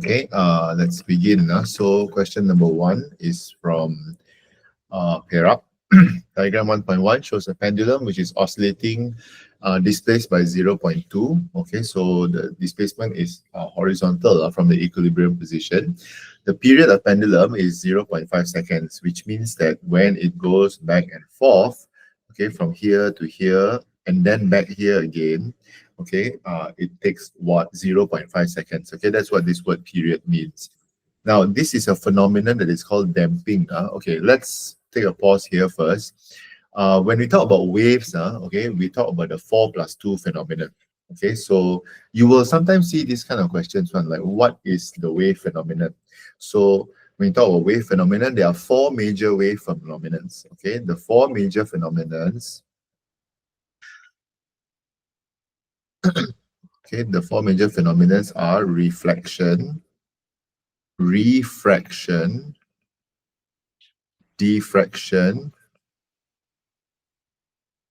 Okay, let's begin. So question number one is from Perak. Diagram 1.1 shows a pendulum which is oscillating, displaced by 0.2. Okay, so the displacement is horizontal from the equilibrium position. The period of pendulum is 0.5 seconds, which means that when it goes back and forth, okay, from here to here and then back here again, okay, it takes what, 0.5 seconds. Okay, that's what this word period means. Now, this is a phenomenon that is called damping. Okay, let's take a pause here first. When we talk about waves, okay, we talk about the 4+2 phenomenon. Okay, so you will sometimes see this kind of questions, one like, what is the wave phenomenon? So when you talk about wave phenomenon, there are four major wave phenomenons. Okay, the four major phenomenons. Okay, the four major phenomenons are reflection, refraction, diffraction,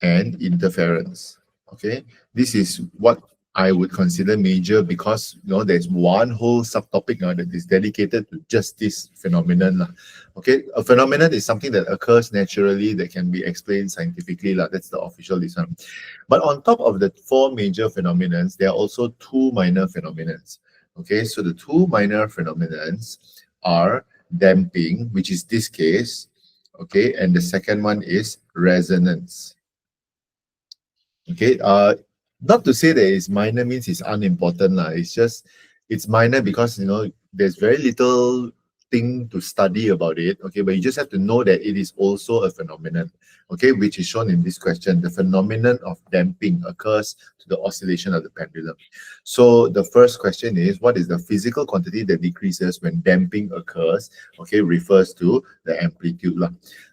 and interference. Okay, this is what I would consider major because there's one whole subtopic that is dedicated to just this phenomenon. Okay, a phenomenon is something that occurs naturally that can be explained scientifically. That's the official one. But on top of the four major phenomenons, there are also two minor phenomenons. Okay, so the two minor phenomenons are damping, which is this case. Okay, and the second one is resonance. Okay, not to say that it's minor means it's unimportant. It's just, it's minor because, there's very little thing to study about it. Okay, but you just have to know that it is also a phenomenon. Okay, which is shown in this question. The phenomenon of damping occurs to the oscillation of the pendulum. So the first question is, what is the physical quantity that decreases when damping occurs? Okay, refers to the amplitude.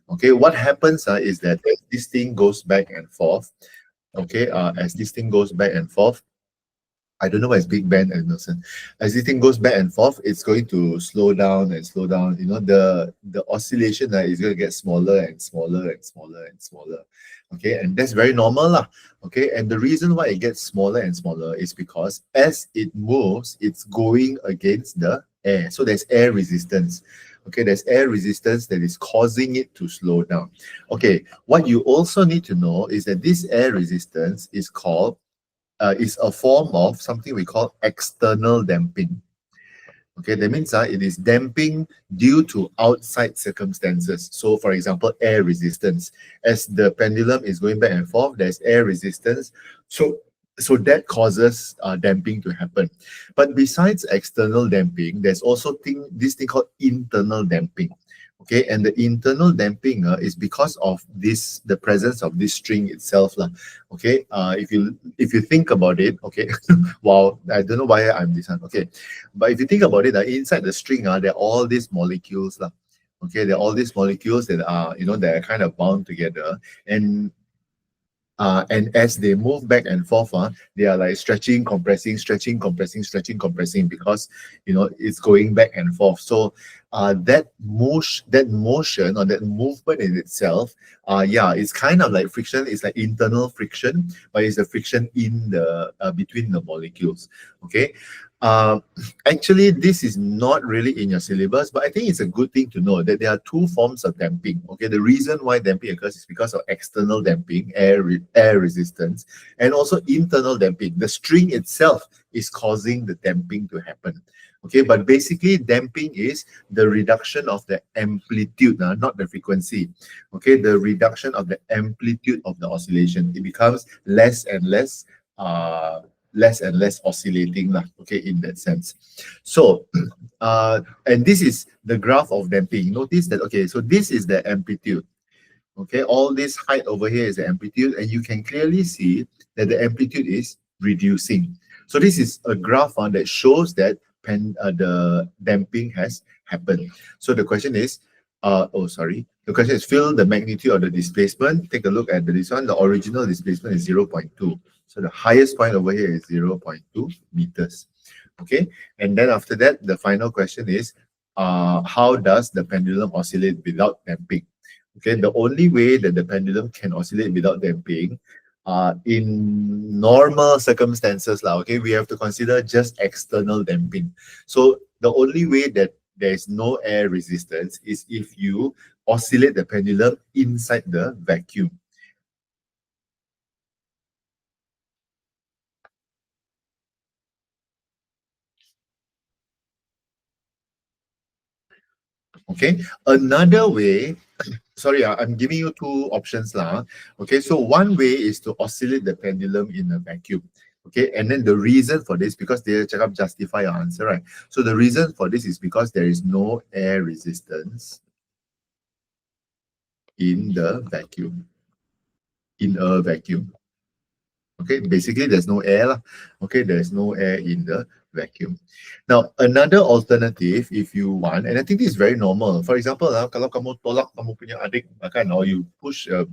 Okay, what happens is that as this thing goes back and forth, okay, as this thing goes back and forth, I don't know what is Big Bang, Nelson. As this thing goes back and forth, it's going to slow down and slow down. The oscillation is going to get smaller and smaller and smaller and smaller. Okay, and that's very normal. Okay, and the reason why it gets smaller and smaller is because as it moves, it's going against the air. So there's air resistance. Okay, there's air resistance that is causing it to slow down. Okay, what you also need to know is that this air resistance is called, is a form of something we call external damping. Okay, that means it is damping due to outside circumstances. So for example, air resistance. As the pendulum is going back and forth, there's air resistance. So that causes damping to happen. But besides external damping, there's also this thing called internal damping. Okay, and the internal damping is because of the presence of this string itself. Okay, if you think about it, okay, wow, I don't know why I'm this one. Okay, but if you think about it, inside the string, there are all these molecules. Okay, there are all these molecules that are, that are kind of bound together. And as they move back and forth, they are like stretching, compressing, stretching, compressing, stretching, compressing, because it's going back and forth. So that motion or that movement in itself, it's kind of like friction. It's like internal friction, but it's a friction in the between the molecules. Okay. Actually, this is not really in your syllabus, but I think it's a good thing to know that there are two forms of damping. Okay, the reason why damping occurs is because of external damping, air resistance, and also internal damping. The string itself is causing the damping to happen. Okay, but basically damping is the reduction of the amplitude, not the frequency. Okay, the reduction of the amplitude of the oscillation. It becomes less and less oscillating, okay, in that sense. So and this is the graph of damping. Notice that, okay, so this is the amplitude. Okay, all this height over here is the amplitude, and you can clearly see that the amplitude is reducing. So this is a graph that shows that the damping has happened. So the question is, the question is, fill the magnitude of the displacement. Take a look at this one. The original displacement is 0.2. So the highest point over here is 0.2 meters. Okay, and then after that, the final question is, how does the pendulum oscillate without damping? Okay, the only way that the pendulum can oscillate without damping in normal circumstances, lah, okay, we have to consider just external damping. So the only way that there is no air resistance is if you oscillate the pendulum inside the vacuum. Okay, another way, sorry, I'm giving you two options lah. Okay, so one way is to oscillate the pendulum in a vacuum. Okay, and then the reason for this, because they check up justify your answer, right? So the reason for this is because there is no air resistance in the vacuum, in a vacuum. Okay, basically there's no air lah. Okay, there's no air in the vacuum. Now, another alternative, if you want, and I think this is very normal. For example, kalau kamu tolak kamu punya adik, kan, or you push a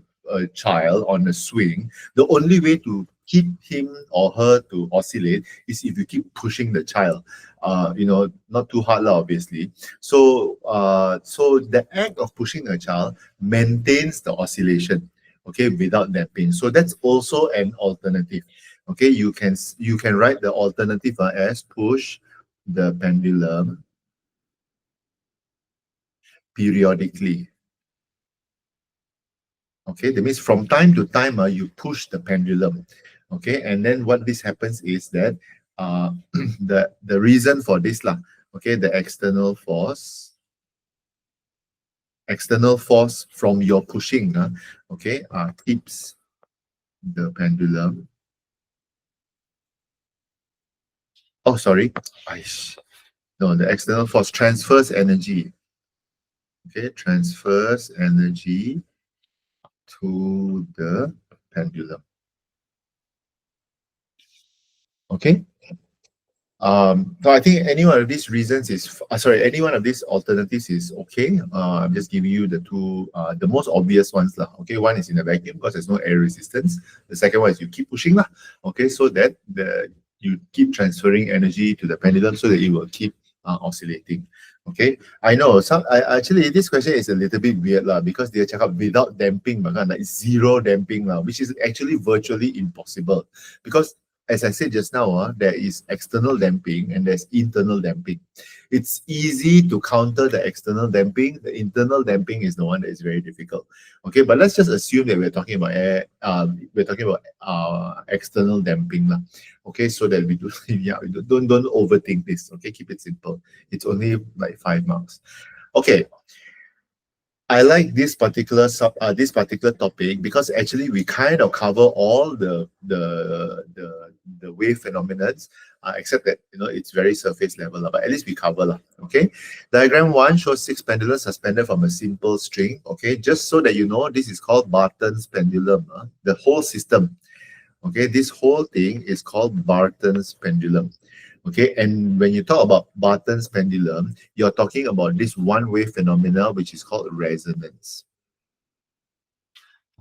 child on a swing, the only way to keep him or her to oscillate is if you keep pushing the child. Not too hard lah, obviously. So the act of pushing a child maintains the oscillation, okay, without that pain. So that's also an alternative. Okay, you can write the alternative as push the pendulum periodically. Okay, that means from time to time you push the pendulum. Okay, and then what this happens is that the reason for this lah, okay, the external force from your pushing, okay, keeps the pendulum. Oh, sorry. No, the external force transfers energy. Okay, transfers energy to the pendulum. Okay. So I think any one of these reasons is any one of these alternatives is okay. I'm just giving you the two, the most obvious ones lah. Okay, one is in a vacuum because there's no air resistance. The second one is you keep pushing lah. Okay, so that you keep transferring energy to the pendulum so that it will keep oscillating. Okay, I know actually this question is a little bit weird lah because they check out without damping, like zero damping lah, which is actually virtually impossible because as I said just now, there is external damping and there's internal damping. It's easy to counter the external damping. The internal damping is the one that is very difficult. Okay, but let's just assume that we're talking about external damping lah. Okay, so that we do don't overthink this. Okay, keep it simple. It's only like 5 marks. Okay, I like this particular topic because actually we kind of cover all the wave phenomena, except that it's very surface level, but at least we cover. Okay, diagram 1 shows 6 pendulums suspended from a simple string. Okay, just so that you know, this is called Barton's pendulum. The whole system. Okay, this whole thing is called Barton's pendulum. Okay, and when you talk about Barton's pendulum, you're talking about this one wave phenomena which is called resonance.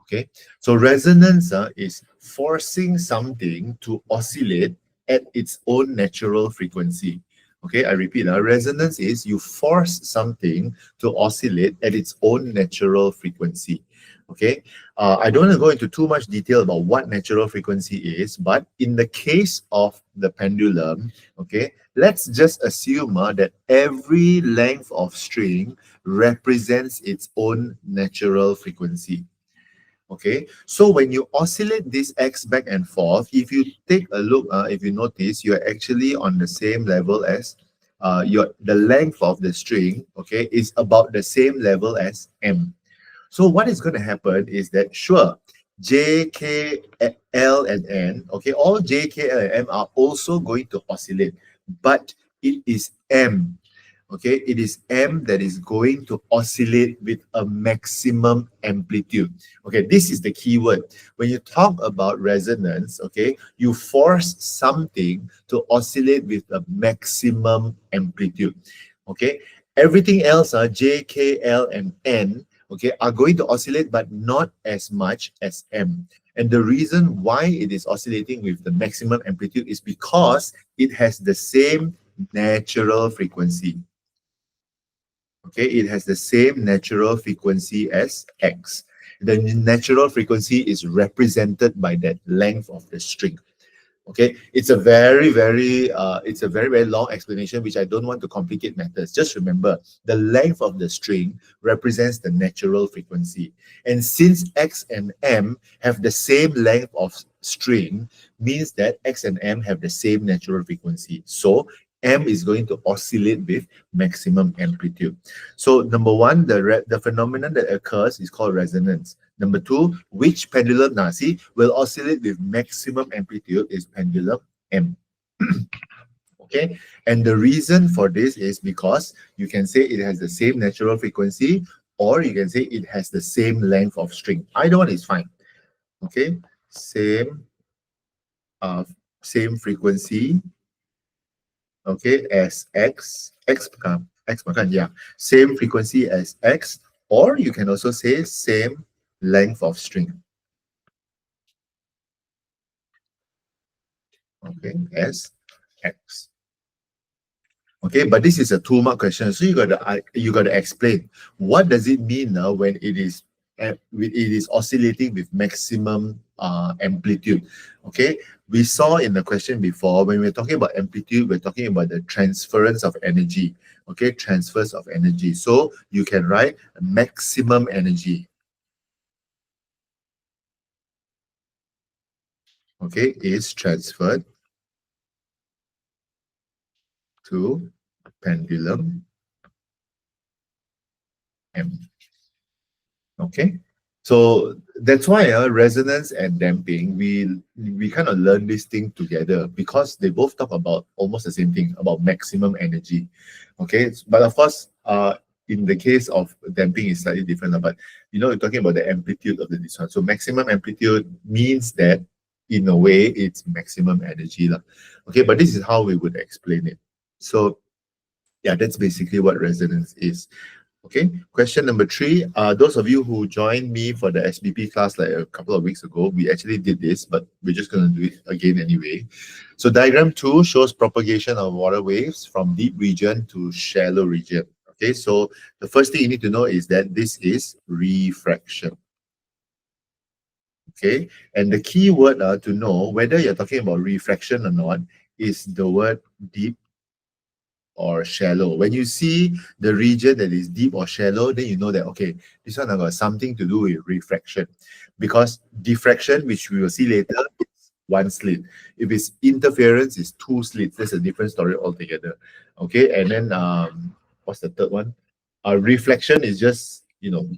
Okay, so resonance is forcing something to oscillate at its own natural frequency. Okay, I repeat, resonance is you force something to oscillate at its own natural frequency. Okay, I don't want to go into too much detail about what natural frequency is, but in the case of the pendulum, okay, let's just assume that every length of string represents its own natural frequency. Okay, so when you oscillate this x back and forth, if you take a look, if you notice, you're actually on the same level as the length of the string, okay, is about the same level as m. So what is going to happen is that, sure, J, K, L, and N, okay, all J, K, L, and M are also going to oscillate, but it is M, okay, it is M that is going to oscillate with a maximum amplitude. Okay, this is the key word. When you talk about resonance, okay, you force something to oscillate with a maximum amplitude. Okay, everything else, J, K, L, and N, okay, are going to oscillate, but not as much as M. And the reason why it is oscillating with the maximum amplitude is because it has the same natural frequency. Okay, it has the same natural frequency as X. The natural frequency is represented by that length of the string. Okay, it's a very long explanation, which I don't want to complicate matters. Just remember, the length of the string represents the natural frequency, and since x and m have the same length of string, means that x and m have the same natural frequency, so m is going to oscillate with maximum amplitude. So number one, the phenomenon that occurs is called resonance. Number two, which pendulum, now see, will oscillate with maximum amplitude is pendulum M. Okay, and the reason for this is because you can say it has the same natural frequency, or you can say it has the same length of string. Either one is fine. Okay, same uh same frequency, okay, as x makan, yeah, same frequency as x, or you can also say same length of string. Okay, as x. Okay, but this is a 2 mark question, so you got to explain what does it mean now when it is oscillating with maximum amplitude. Okay, we saw in the question before, when we're talking about amplitude, we're talking about the transference of energy. Okay, transfers of energy. So you can write maximum energy. Okay, is transferred to pendulum M. Okay, so that's why resonance and damping, we kind of learn this thing together because they both talk about almost the same thing, about maximum energy. Okay, but of course, in the case of damping is slightly different, but you're talking about the amplitude of the this one. So maximum amplitude means that in a way it's maximum energy lah. Okay, but this is how we would explain it. So yeah, that's basically what resonance is. Okay, question number 3. Those of you who joined me for the SBP class like a couple of weeks ago, we actually did this, but we're just going to do it again anyway. So diagram 2 shows propagation of water waves from deep region to shallow region. Okay, so the first thing you need to know is that this is refraction. Okay, and the key word to know whether you're talking about refraction or not is the word deep or shallow. When you see the region that is deep or shallow, then you know that, okay, this one has got something to do with refraction. Because diffraction, which we will see later, is 1 slit. If it's interference, it's 2 slits. That's a different story altogether. Okay, and then what's the third one? Reflection is just,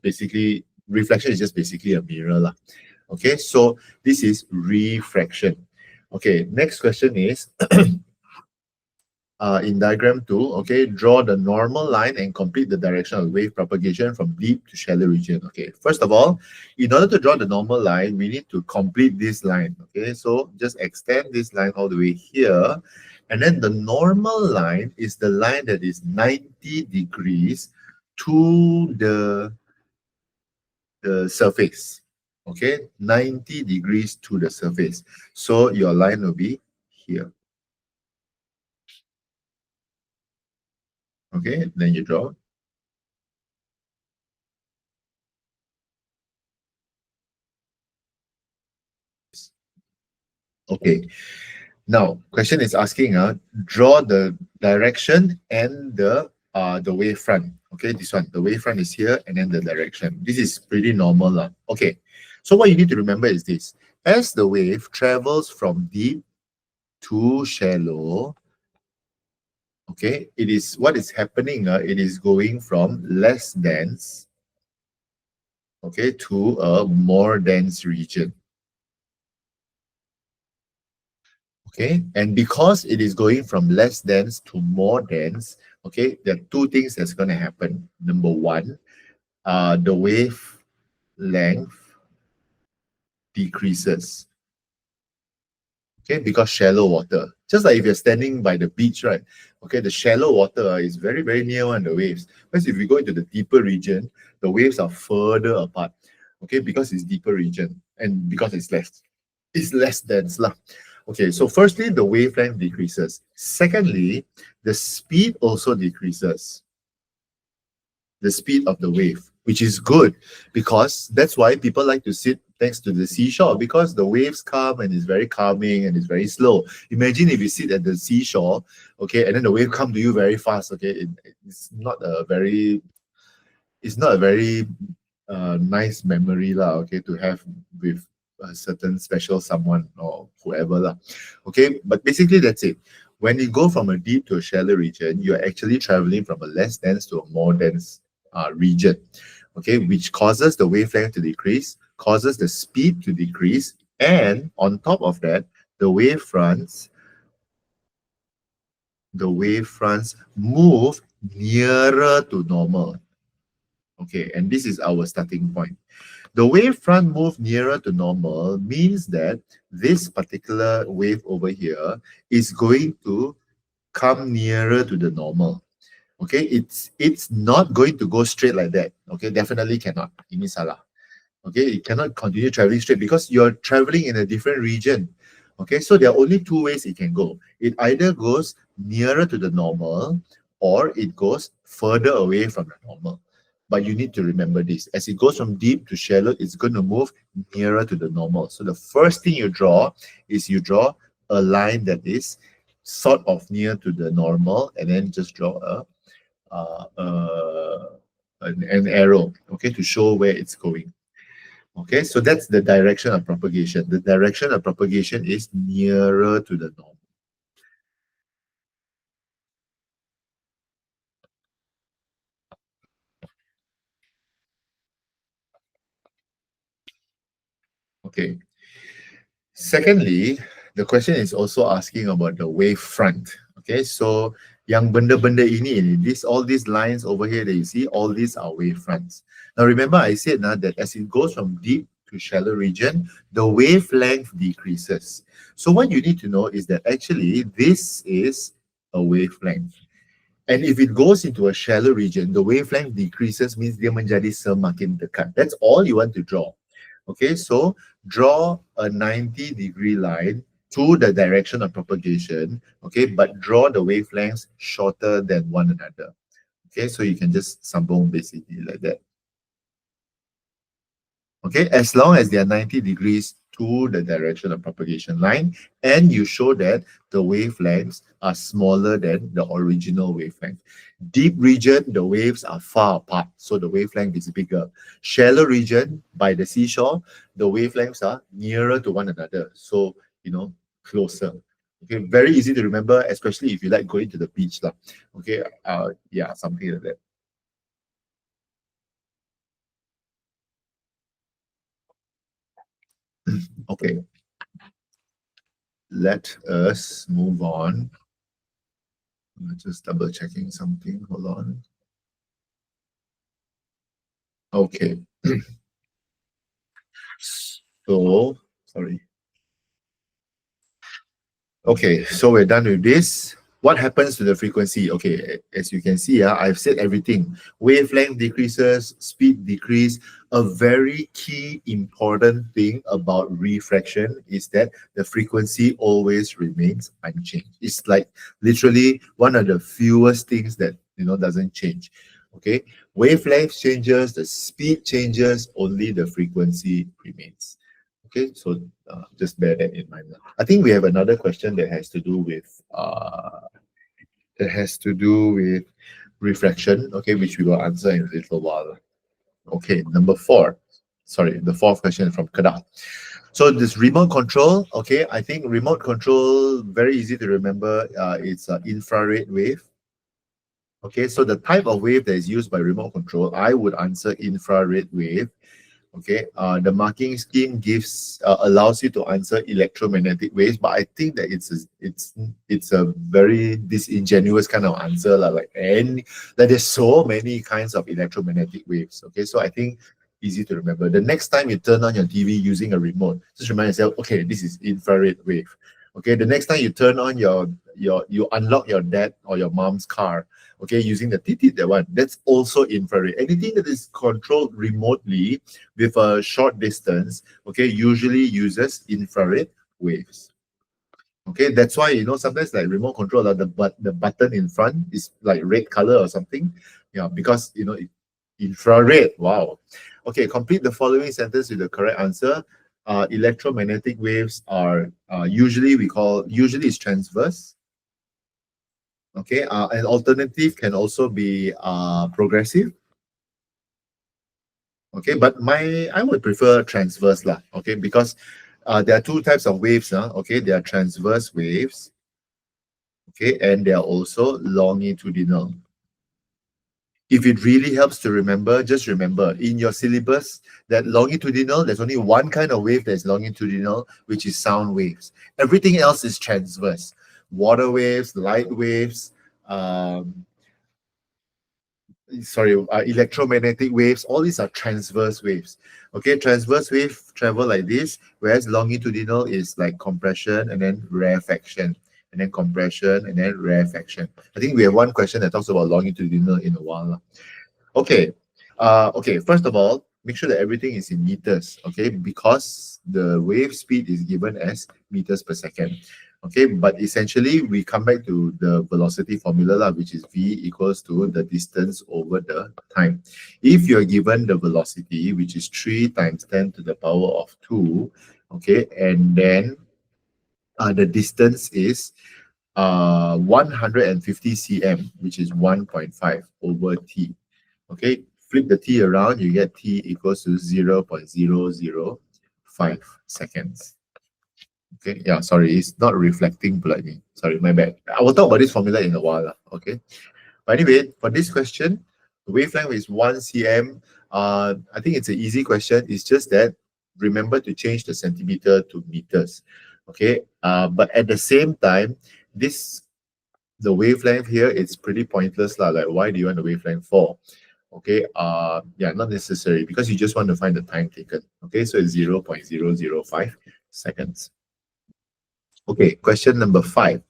basically, reflection is just basically a mirror lah. Okay, so this is refraction. Okay, next question is in diagram 2, okay, draw the normal line and complete the direction of wave propagation from deep to shallow region. Okay, first of all, in order to draw the normal line, we need to complete this line. Okay, so just extend this line all the way here, and then the normal line is the line that is 90 degrees to the surface. Okay, 90 degrees to the surface. So your line will be here. Okay, then you draw. Okay, now question is asking draw the direction and the wavefront. Okay, this one, the wavefront is here, and then the direction. This is pretty normal. Okay, so what you need to remember is this. As the wave travels from deep to shallow, okay, it is what is happening. It is going from less dense, okay, to a more dense region. Okay, and because it is going from less dense to more dense, okay, there are 2 things that's going to happen. Number 1, the wave length decreases. Okay, because shallow water. Just like if you're standing by the beach, right? Okay, the shallow water is very, very near on the waves. Whereas if you go into the deeper region, the waves are further apart. Okay, because it's deeper region and because it's less dense lah. Okay, so firstly, the wavelength decreases. Secondly, the speed also decreases. the speed of the wave, which is good because that's why people like to sit next to the seashore because the waves come and it's very calming and it's very slow. Imagine if you sit at the seashore, okay, and then the wave come to you very fast, okay, it's not a very nice memory lah, okay, to have with a certain special someone or whoever lah. Okay, but basically that's it. When you go from a deep to a shallow region, you're actually traveling from a less dense to a more dense region, okay, which causes the wavelength to decrease, causes the speed to decrease, and on top of that, the wave fronts move nearer to normal. Okay, and this is our starting point. The wave front move nearer to normal means that this particular wave over here is going to come nearer to the normal. Okay, it's not going to go straight like that. Okay, definitely cannot. Ini salah. Okay, you cannot continue traveling straight because you're traveling in a different region. Okay, so there are only two ways it can go. It either goes nearer to the normal or it goes further away from the normal. But you need to remember this. As it goes from deep to shallow, it's going to move nearer to the normal. So the first thing you draw is you draw a line that is sort of near to the normal, and then just draw an arrow, okay, to show where it's going. Okay, so that's the direction of propagation. The direction of propagation is nearer to the normal. Okay. Secondly, the question is also asking about the wave front. Okay, so yang benda-benda ini, all these lines over here that you see, all these are wave fronts. Now remember I said now that as it goes from deep to shallow region, the wavelength decreases. So what you need to know is that actually this is a wavelength. And if it goes into a shallow region, the wavelength decreases means dia menjadi semakin dekat. That's all you want to draw. Okay, so draw a 90-degree line to the direction of propagation, okay, but draw the wavelengths shorter than one another. Okay, so you can just sambung basically like that. Okay, as long as they are 90 degrees to the direction of propagation line, and you show that the wavelengths are smaller than the original wavelength. Deep region, the waves are far apart, so the wavelength is bigger. Shallow region, by the seashore, the wavelengths are nearer to one another, so, closer. Okay, very easy to remember, especially if you like going to the beach lah. Okay, yeah, something like that. Okay, let us move on. I'm just double checking something. Hold on. Okay. So, sorry. Okay, so we're done with this. What happens to the frequency? Okay, as you can see, I've said everything. Wavelength decreases, speed decrease. A very key important thing about refraction is that the frequency always remains unchanged. It's like literally one of the fewest things that doesn't change. Okay, wavelength changes, the speed changes, only the frequency remains. Okay, so just bear that in mind. I think we have another question that has to do with refraction. Okay, which we will answer in a little while. Okay, number 4. Sorry, the fourth question from Kedah. So this remote control. Okay, I think remote control very easy to remember. It's an infrared wave. Okay, so the type of wave that is used by remote control, I would answer infrared wave. Okay, the marking scheme allows you to answer electromagnetic waves, but I think that it's a very disingenuous kind of answer like there's so many kinds of electromagnetic waves. Okay, so I think easy to remember. The next time you turn on your TV using a remote, just remind yourself, okay, this is infrared wave. Okay, the next time you turn on you unlock your dad or your mom's car, okay, using the TT, that one, that's also infrared. Anything that is controlled remotely with a short distance, okay, usually uses infrared waves. Okay, that's why sometimes like remote control, the button in front is like red color or something. Yeah, because Infrared. Wow. Okay, complete the following sentence with the correct answer. Electromagnetic waves are usually is transverse. Okay, an alternative can also be progressive. Okay, but I would prefer transverse lah. Okay, because there are two types of waves. Okay, there are transverse waves. Okay, and they are also longitudinal. If it really helps to remember, just remember in your syllabus that longitudinal, there's only one kind of wave that's longitudinal, which is sound waves. Everything else is transverse. Water waves, light waves, um, electromagnetic waves, all these are transverse waves. Okay, transverse wave travel like this, whereas longitudinal is like compression and then rarefaction, and then compression and then rarefaction. I think we have one question that talks about longitudinal in a while. Okay. Okay. First of all, make sure that everything is in meters. Okay, because the wave speed is given as meters per second. Okay, but essentially we come back to the velocity formula, lah, which is v equals to the distance over the time. If you're given the velocity, which is 3 times 10 to the power of 2, okay, and then the distance is 150 cm, which is 1.5 over t. Okay, flip the t around, you get t equals to 0.005 seconds. Okay, yeah, sorry, it's not reflecting bloody. Sorry, my bad. I will talk about this formula in a while. Okay, but anyway, for this question, the wavelength is 1 cm. I think it's an easy question. It's just that remember to change the centimeter to meters. Okay, but at the same time, the wavelength here, it's pretty pointless lah. Like, why do you want the wavelength for? Okay, yeah, not necessary, because you just want to find the time taken. Okay, so it's 0.005 seconds. Okay, question number 5.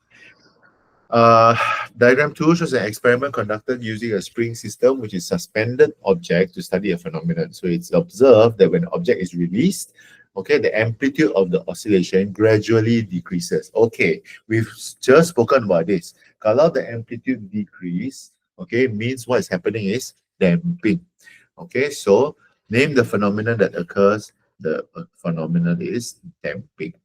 Diagram 2 shows an experiment conducted using a spring system, which is suspended object to study a phenomenon. So it's observed that when the object is released, okay, the amplitude of the oscillation gradually decreases. Okay, we've just spoken about this. Kalau the amplitude decrease, okay, means what is happening is damping. Okay, so name the phenomenon that occurs. The phenomenon is damping.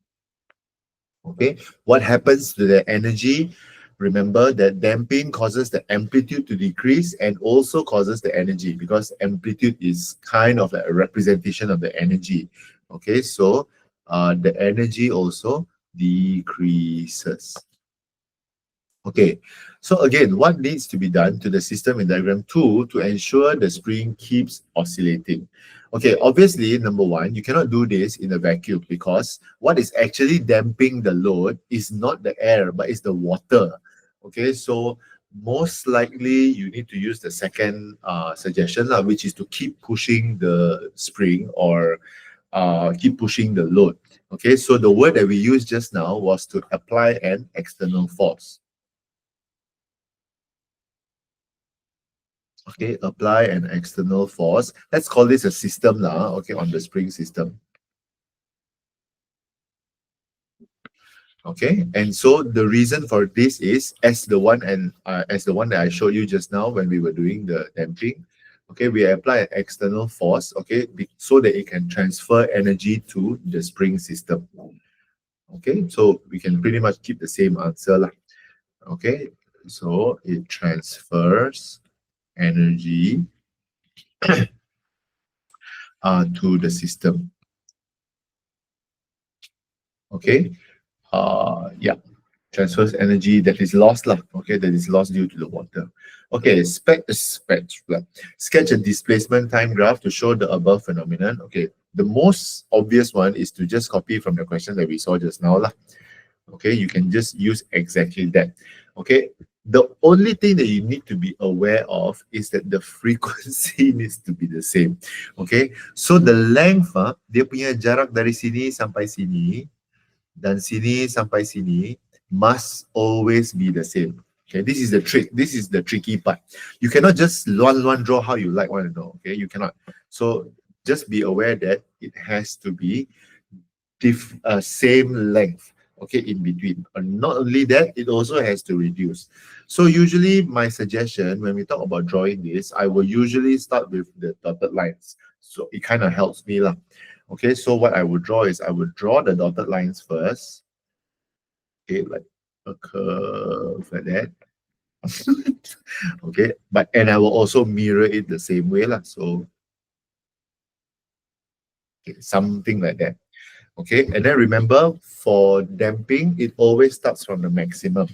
Okay, what happens to the energy? Remember that damping causes the amplitude to decrease and also causes the energy, because amplitude is kind of a representation of the energy. Okay, so the energy also decreases. Okay, so again, what needs to be done to the system in diagram 2 to ensure the spring keeps oscillating? Okay, obviously, number one, you cannot do this in a vacuum, because what is actually damping the load is not the air, but it's the water. Okay, so most likely you need to use the second suggestion, which is to keep pushing the spring, or keep pushing the load. Okay, so the word that we used just now was to apply an external force. Okay, apply an external force. Let's call this a system now, okay, on the spring system. Okay, and so the reason for this is as the one that I showed you just now when we were doing the damping. Okay, we apply an external force, okay, so that it can transfer energy to the spring system. Okay, so we can pretty much keep the same answer lah. Okay, so it transfers energy to the system. Okay, yeah, transfers energy that is lost lah. Okay, that is lost due to the water. Okay, sketch a displacement time graph to show the above phenomenon. Okay, the most obvious one is to just copy from the question that we saw just now lah. Okay, you can just use exactly that. Okay, the only thing that you need to be aware of is that the frequency needs to be the same. Okay, so the length, dia punya jarak dari sini sampai sini dan sini sampai sini must always be the same. Okay, this is the trick. This is the tricky part. You cannot just one draw how you like one to know. Okay, you cannot. So just be aware that it has to be same length. okay, in between. And not only that, it also has to reduce. So usually my suggestion when we talk about drawing this, I will usually start with the dotted lines. So it kind of helps me lah. Okay, so what I would draw is I would draw the dotted lines first. Okay, like a curve like that. Okay, but and I will also mirror it the same way lah. So okay, something like that. Okay, and then remember for damping, it always starts from the maximum.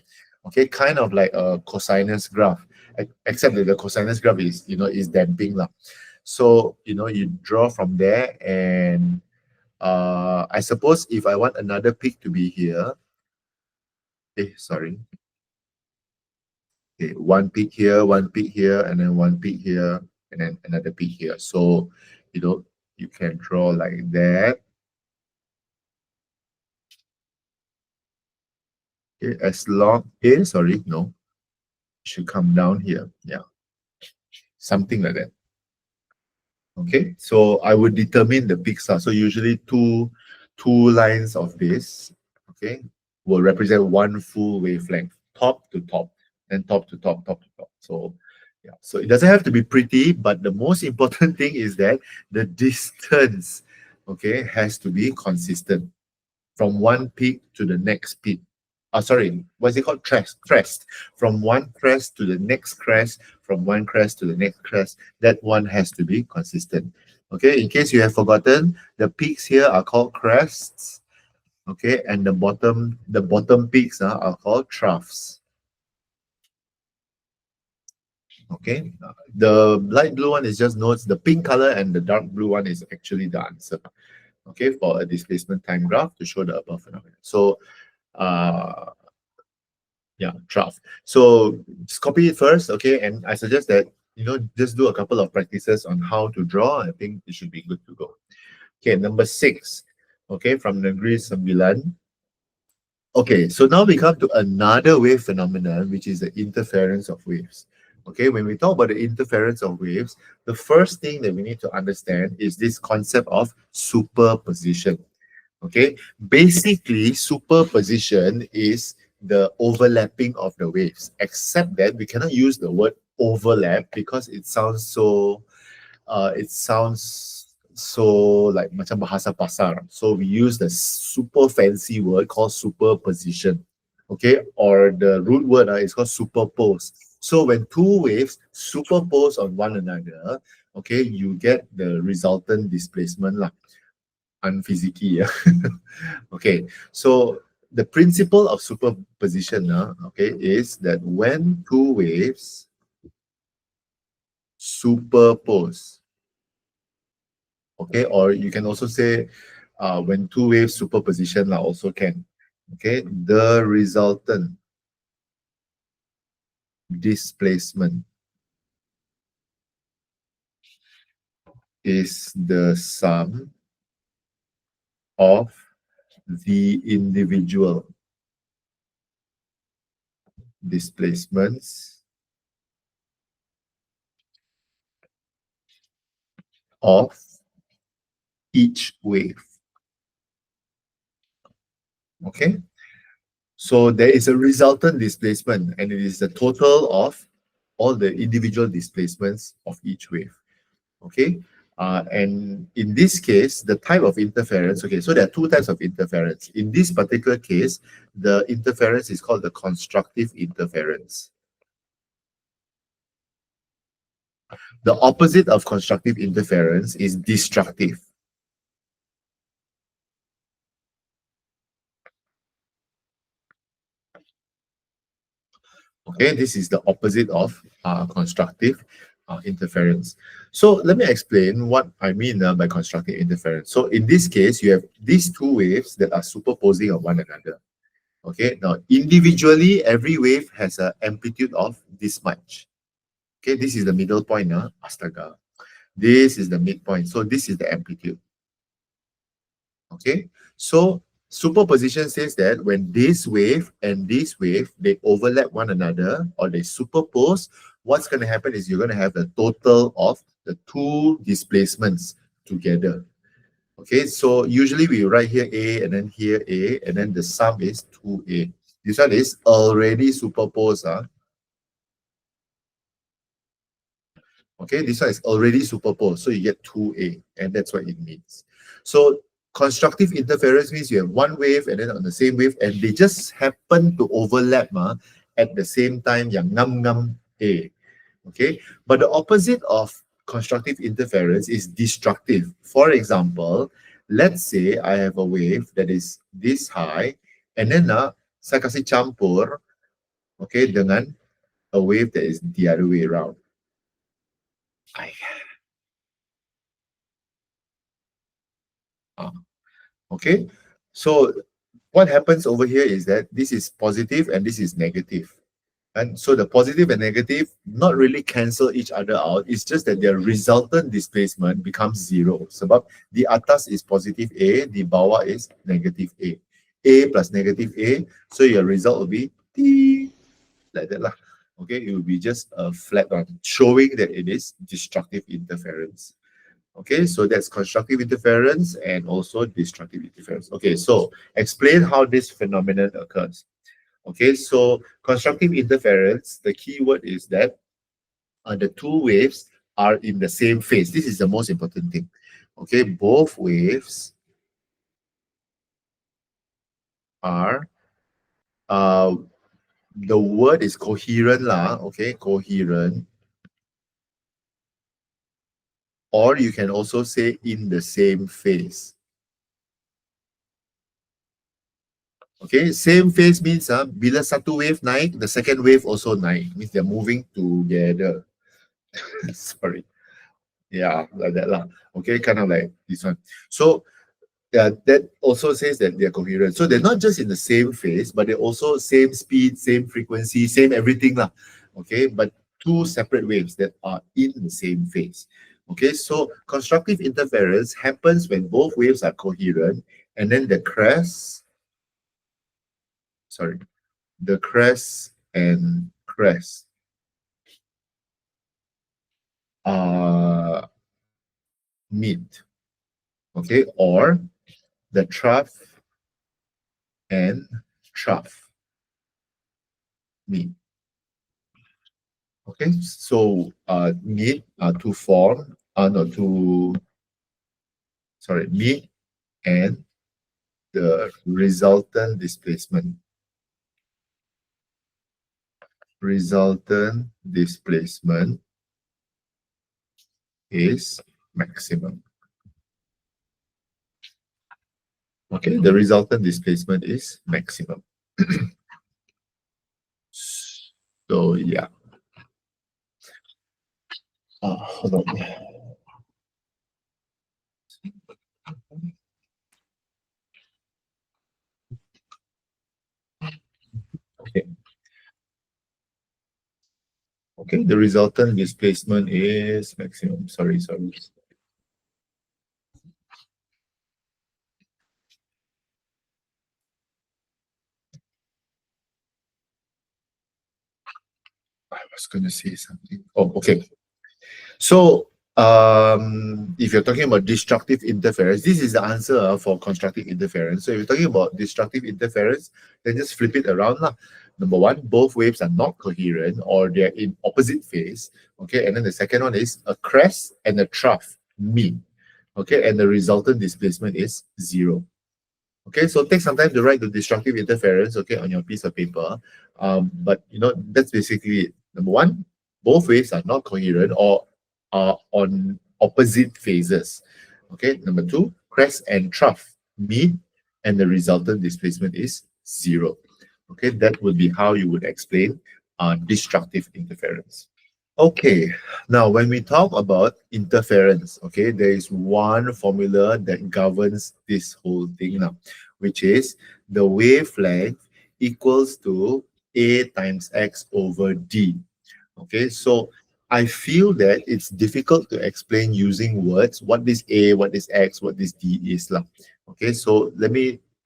Okay, kind of like a cosinus graph, except that the cosinus graph is, is damping lah. So you draw from there, and I suppose if I want another peak to be here, sorry, okay, one peak here, and then one peak here, and then another peak here. So you can draw like that. Okay, as long, sorry, no, should come down here. Yeah, something like that. Okay, so I would determine the pixar. So usually two lines of this, okay, will represent one full wavelength, top to top, and top to top, top to top. So yeah, so it doesn't have to be pretty, but the most important thing is that the distance, okay, has to be consistent from one peak to the next peak. Sorry, what's it called? Crest. From one crest to the next crest, from one crest to the next crest. That one has to be consistent. Okay, in case you have forgotten, the peaks here are called crests. Okay, and the bottom peaks are called troughs. Okay, the light blue one is just notes. The pink color and the dark blue one is actually the answer. Okay, for a displacement time graph to show the above phenomenon. So yeah, trough. So just copy it first, okay, and I suggest that just do a couple of practices on how to draw. I think it should be good to go. Okay, number 6, okay, from Negeri Sembilan. Okay, so now we come to another wave phenomenon, which is the interference of waves. Okay, when we talk about the interference of waves, the first thing that we need to understand is this concept of superposition. Okay, basically superposition is the overlapping of the waves, except that we cannot use the word overlap because it sounds so like macam bahasa pasar. So we use the super fancy word called superposition. Okay, or the root word is called superpose. So when two waves superpose on one another, okay, you get the resultant displacement lah. Unphysicky. Okay, so the principle of superposition, okay, is that when two waves superpose, okay, or you can also say when two waves superposition also can, okay, the resultant displacement is the sum of the individual displacements of each wave. Okay, so there is a resultant displacement, and it is the total of all the individual displacements of each wave. Okay, and in this case, the type of interference, okay, so there are two types of interference. In this particular case, the interference is called the constructive interference. The opposite of constructive interference is destructive. Okay, this is the opposite of constructive interference. So let me explain what I mean by constructive interference. So in this case, you have these two waves that are superposing on one another. Okay, now individually, every wave has an amplitude of this much. Okay, this is the middle point, astaga. This is the midpoint. So this is the amplitude. Okay, so superposition says that when this wave and this wave, they overlap one another or they superpose, what's going to happen is you're going to have the total of the two displacements together. Okay, so usually we write here A and then here A, and then the sum is 2A. This one is already superposed. Okay, this one is already superposed, so you get 2A, and that's what it means. So constructive interference means you have one wave and then on the same wave, and they just happen to overlap at the same time, yang ngam A. Okay, but the opposite of constructive interference is destructive. For example, let's say I have a wave that is this high, and then saya kasih campur, okay, dengan a wave that is the other way around. Okay, so what happens over here is that this is positive and this is negative. And so the positive and negative not really cancel each other out. It's just that their resultant displacement becomes zero. Sebab the atas is positive A, the bawah is negative A. A plus negative A, so your result will be T, like that lah. Okay, it will be just a flat one, showing that it is destructive interference. Okay, so that's constructive interference and also destructive interference. Okay, so explain how this phenomenon occurs. Okay, so constructive interference, the key word is that the two waves are in the same phase. This is the most important thing. Okay, both waves are, the word is coherent lah, okay, coherent. Or you can also say in the same phase. Okay, same phase means bila satu wave naik, the second wave also naik. Means they're moving together. Sorry. Yeah, like that lah. Okay, kind of like this one. So that also says that they're coherent. So they're not just in the same phase, but they're also same speed, same frequency, same everything lah. Okay, but two separate waves that are in the same phase. Okay, so constructive interference happens when both waves are coherent, and then the crest and crest meet. Okay, or the trough and trough meet. Okay, so meet to form, no, to, sorry, meet and the resultant displacement. Resultant displacement is maximum. Okay, the resultant displacement is maximum. So yeah. Hold on. Okay. Okay, the resultant displacement is maximum. Sorry. I was going to say something. Oh, okay. So if you're talking about destructive interference, this is the answer for constructive interference. So if you're talking about destructive interference, then just flip it around lah. Number one, both waves are not coherent or they're in opposite phase. Okay, and then the second one is a crest and a trough meet. Okay, and the resultant displacement is zero. Okay, so take some time to write the destructive interference, okay, on your piece of paper. But you know, that's basically it. Number one, both waves are not coherent or are on opposite phases. Okay, number two, crest and trough meet and the resultant displacement is zero. Okay, that would be how you would explain destructive interference. Okay, now when we talk about interference, okay, there is one formula that governs this whole thing now, which is the wavelength equals to A times X over D. Okay, so I feel that it's difficult to explain using words what this A, what this X, what this D is lah. Okay, so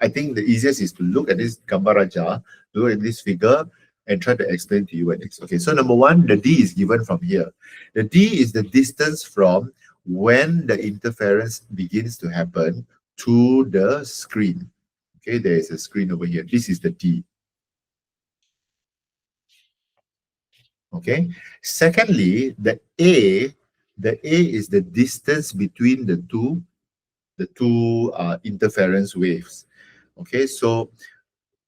I think the easiest is to look at this gambar raja, look at this figure, and try to explain to you what it is. Okay, so number one, the D is given from here. The D is the distance from when the interference begins to happen to the screen. Okay, there is a screen over here. This is the D. Okay. Secondly, the A is the distance between the two interference waves. Okay, so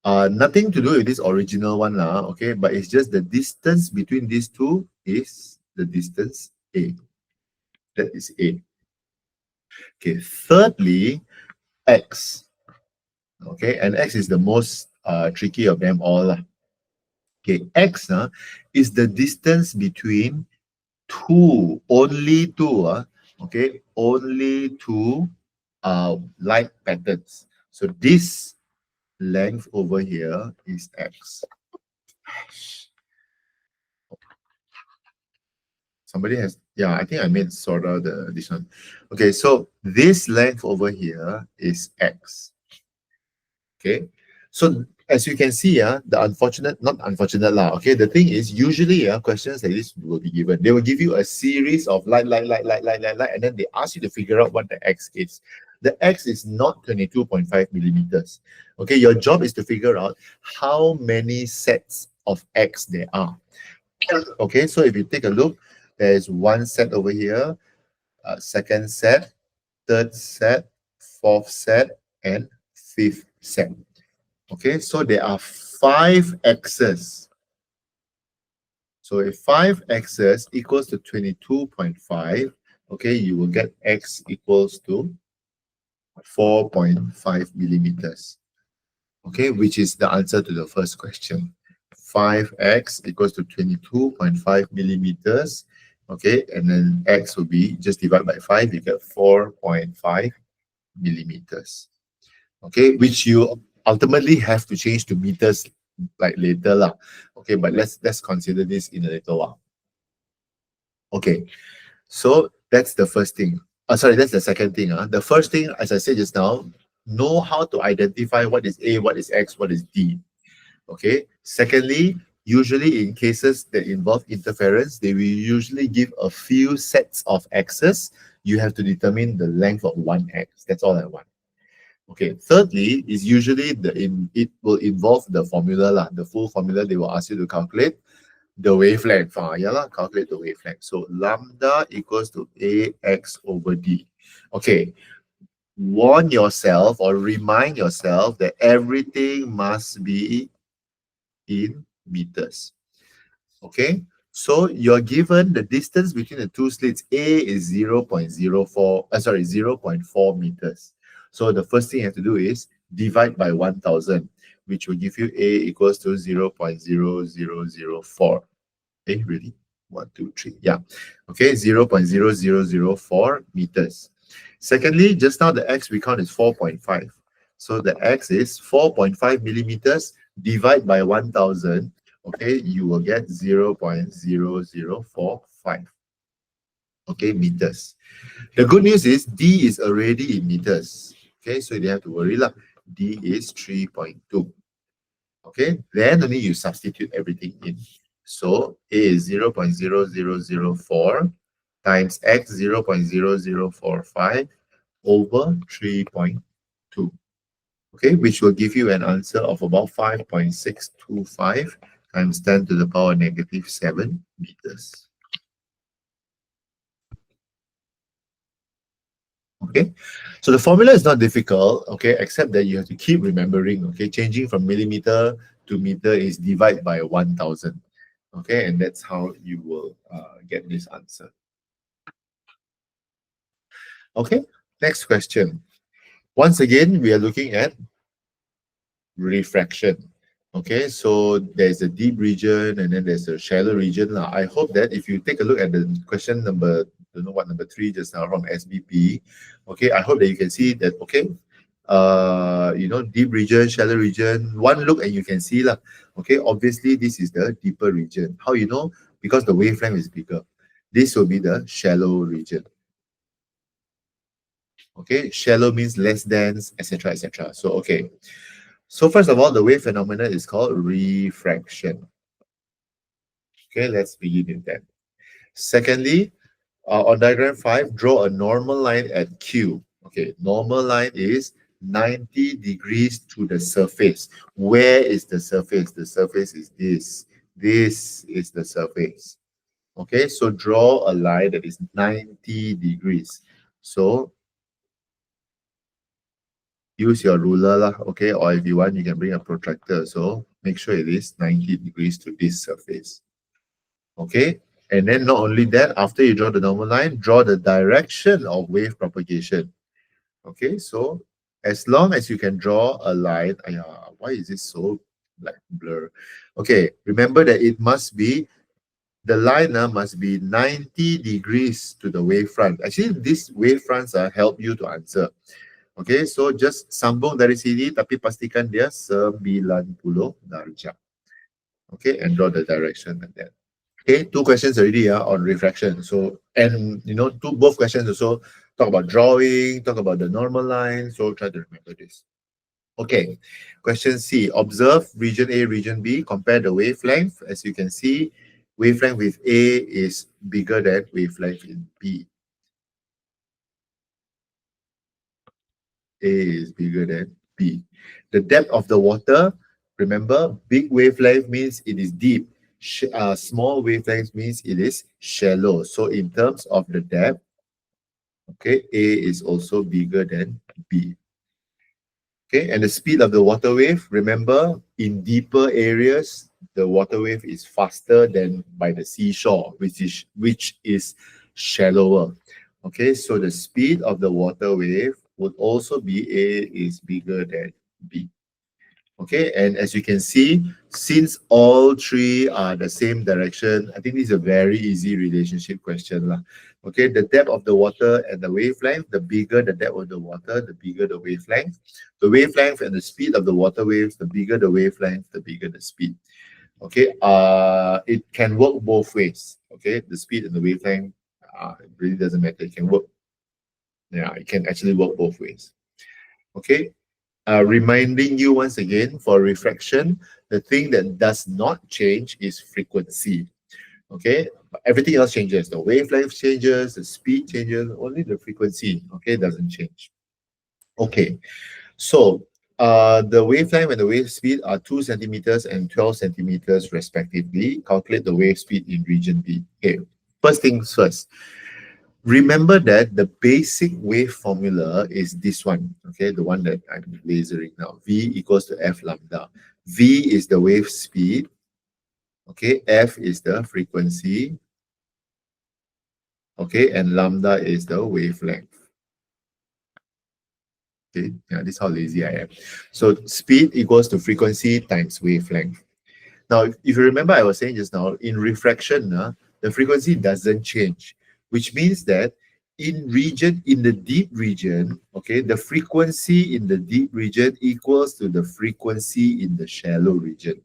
nothing to do with this original one lah. Okay, but it's just the distance between these two is the distance A. That is A. Okay. Thirdly, X. Okay, and X is the most tricky of them all lah. Okay, X is the distance between only two, okay, only two light patterns. So this length over here is X. Somebody has, yeah, I think I made sort of this one. Okay, so this length over here is X. Okay, so as you can see, the not unfortunate lah. Okay, the thing is usually questions like this will be given. They will give you a series of light, and then they ask you to figure out what the X is. The X is not 22.5 millimeters. Okay, your job is to figure out how many sets of X there are. Okay, so if you take a look, there's one set over here, second set, third set, fourth set, and fifth set. Okay, so there are 5 x's. So if 5 x's equals to 22.5, okay, you will get x equals to 4.5 millimeters. Okay, which is the answer to the first question. 5x equals to 22.5 millimeters. Okay, and then x will be just divide by 5, you get 4.5 millimeters. Okay, which you ultimately have to change to meters like later lah. Okay, but let's consider this in a little while. Okay, so that's the first thing. Sorry, that's the second thing. The first thing, as I said just now, know how to identify what is A, what is X, what is D. Okay. Secondly, usually in cases that involve interference, they will usually give a few sets of X's. You have to determine the length of one X. That's all I want. Okay. Thirdly, is usually it will involve the formula lah. The full formula they will ask you to calculate the wavelength. Calculate the wavelength. So lambda equals to AX over D. Okay. Warn yourself or remind yourself that everything must be in meters. Okay, so you're given the distance between the two slits. A is 0.4 meters. So the first thing you have to do is divide by 1000, which will give you A equals to 0.0004. Okay, really? 1, 2, 3. Yeah. Okay, 0.0004 meters. Secondly, just now the X we count is 4.5. So the X is 4.5 millimeters. Divide by 1000. Okay, you will get 0.0045. Okay, meters. The good news is D is already in meters. Okay, so you don't have to worry lah. D is 3.2. Okay, then only you substitute everything in. So A is 0.0004 times X 0.0045 over 3.2. Okay, which will give you an answer of about 5.625 times 10 to the power negative 7 meters. Okay, so the formula is not difficult, okay, except that you have to keep remembering, okay, changing from millimeter to meter is divide by 1000. Okay, and that's how you will get this answer. Okay, next question. Once again, we are looking at refraction. Okay, so there's a deep region and then there's a shallow region. I hope that if you take a look at the question number, don't know what number 3 just now from SBP, okay, I hope that you can see that, okay, deep region, shallow region, one look and you can see lah. Okay, obviously this is the deeper region. How you know? Because the wavelength is bigger. This will be the shallow region. Okay, shallow means less dense, etc., etc. So, okay. So first of all, the wave phenomenon is called refraction. Okay, let's begin with that. Secondly, On diagram 5, draw a normal line at Q. Okay, normal line is 90 degrees to the surface. Where is the surface? The surface is this. This is the surface. Okay, so draw a line that is 90 degrees. So use your ruler lah, okay, or if you want, you can bring a protractor. So make sure it is 90 degrees to this surface. Okay, and then not only that, after you draw the normal line, draw the direction of wave propagation. Okay, so as long as you can draw a line, why is it so like blur? Okay, remember that it must be, the line must be 90 degrees to the wavefront. Actually, these wavefronts help you to answer. Okay, so just sambung dari sini tapi pastikan dia 90 darjah. Okay, and draw the direction like that. Okay, two questions already on refraction. So, and both questions also talk about drawing, talk about the normal line. So try to remember this. Okay, question C. Observe region A, region B. Compare the wavelength. As you can see, wavelength with A is bigger than wavelength in B. A is bigger than B. The depth of the water, remember, big wavelength means it is deep. Small wavelength means it is shallow. So in terms of the depth, okay, A is also bigger than B. Okay, and the speed of the water wave, remember, in deeper areas, the water wave is faster than by the seashore, which is shallower. Okay, so the speed of the water wave would also be A is bigger than B. Okay, and as you can see, since all three are the same direction, I think this is a very easy relationship question lah. Okay, the depth of the water and the wavelength, the bigger the depth of the water, the bigger the wavelength. The wavelength and the speed of the water waves, the bigger the wavelength, the bigger the speed. Okay, it can work both ways. Okay, the speed and the wavelength, it really doesn't matter. It can work. Yeah, it can actually work both ways. Okay, reminding you once again, for refraction, the thing that does not change is frequency. Okay, but everything else changes. The wavelength changes, the speed changes, only the frequency, okay, doesn't change. Okay, so the wavelength and the wave speed are 2 centimeters and 12 centimeters respectively. Calculate the wave speed in region B. Okay, first things first. Remember that the basic wave formula is this one, okay, the one that I'm lasering now. V equals to F lambda. V is the wave speed, okay, F is the frequency, okay, and lambda is the wavelength. Okay, yeah, this is how lazy I am. So speed equals to frequency times wavelength. Now, if you remember, I was saying just now, in refraction, the frequency doesn't change, which means that in the deep region, okay, the frequency in the deep region equals to the frequency in the shallow region.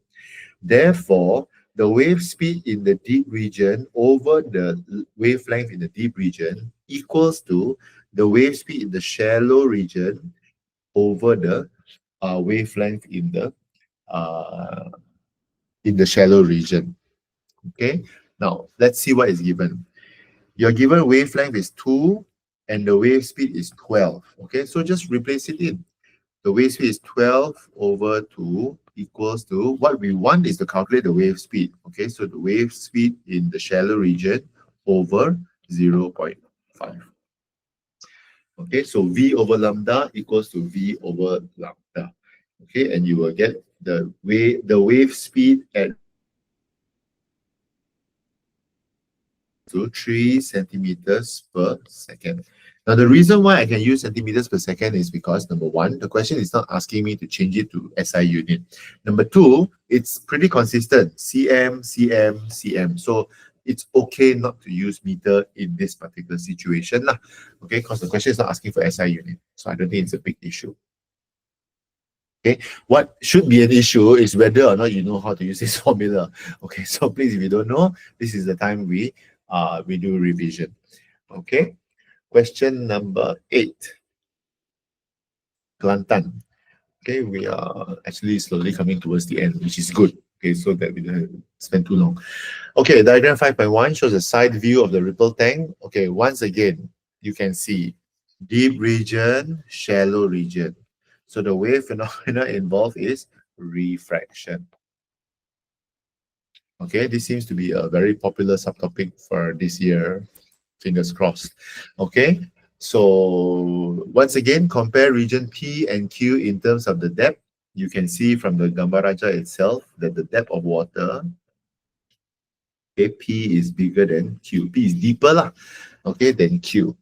Therefore, the wave speed in the deep region over the wavelength in the deep region equals to the wave speed in the shallow region over the wavelength in the shallow region. Okay, now let's see what is given. Your given wavelength is 2 and the wave speed is 12. Okay, so just replace it in. The wave speed is 12 over 2 equals to, what we want is to calculate the wave speed. Okay, so the wave speed in the shallow region over 0.5. Okay, so V over lambda equals to V over lambda. Okay, and you will get the wave speed at 3 centimeters per second. Now, the reason why I can use centimeters per second is because, number one, the question is not asking me to change it to SI unit. Number two, it's pretty consistent, cm, cm, cm. So it's okay not to use meter in this particular situation, lah. Okay, because the question is not asking for SI unit. So I don't think it's a big issue. Okay, what should be an issue is whether or not you know how to use this formula. Okay, so please, if you don't know, this is the time we do revision. Okay, question number 8. Kelantan. Okay, we are actually slowly coming towards the end, which is good. Okay, so that we don't spend too long. Okay, diagram 5.1 shows a side view of the ripple tank. Okay, once again, you can see deep region, shallow region. So the wave phenomena involved is refraction. Okay, this seems to be a very popular subtopic for this year. Fingers crossed. Okay, so once again, compare region P and Q in terms of the depth. You can see from the Gambaraja itself that the depth of water, okay, P is bigger than Q. P is deeper lah, okay, than Q.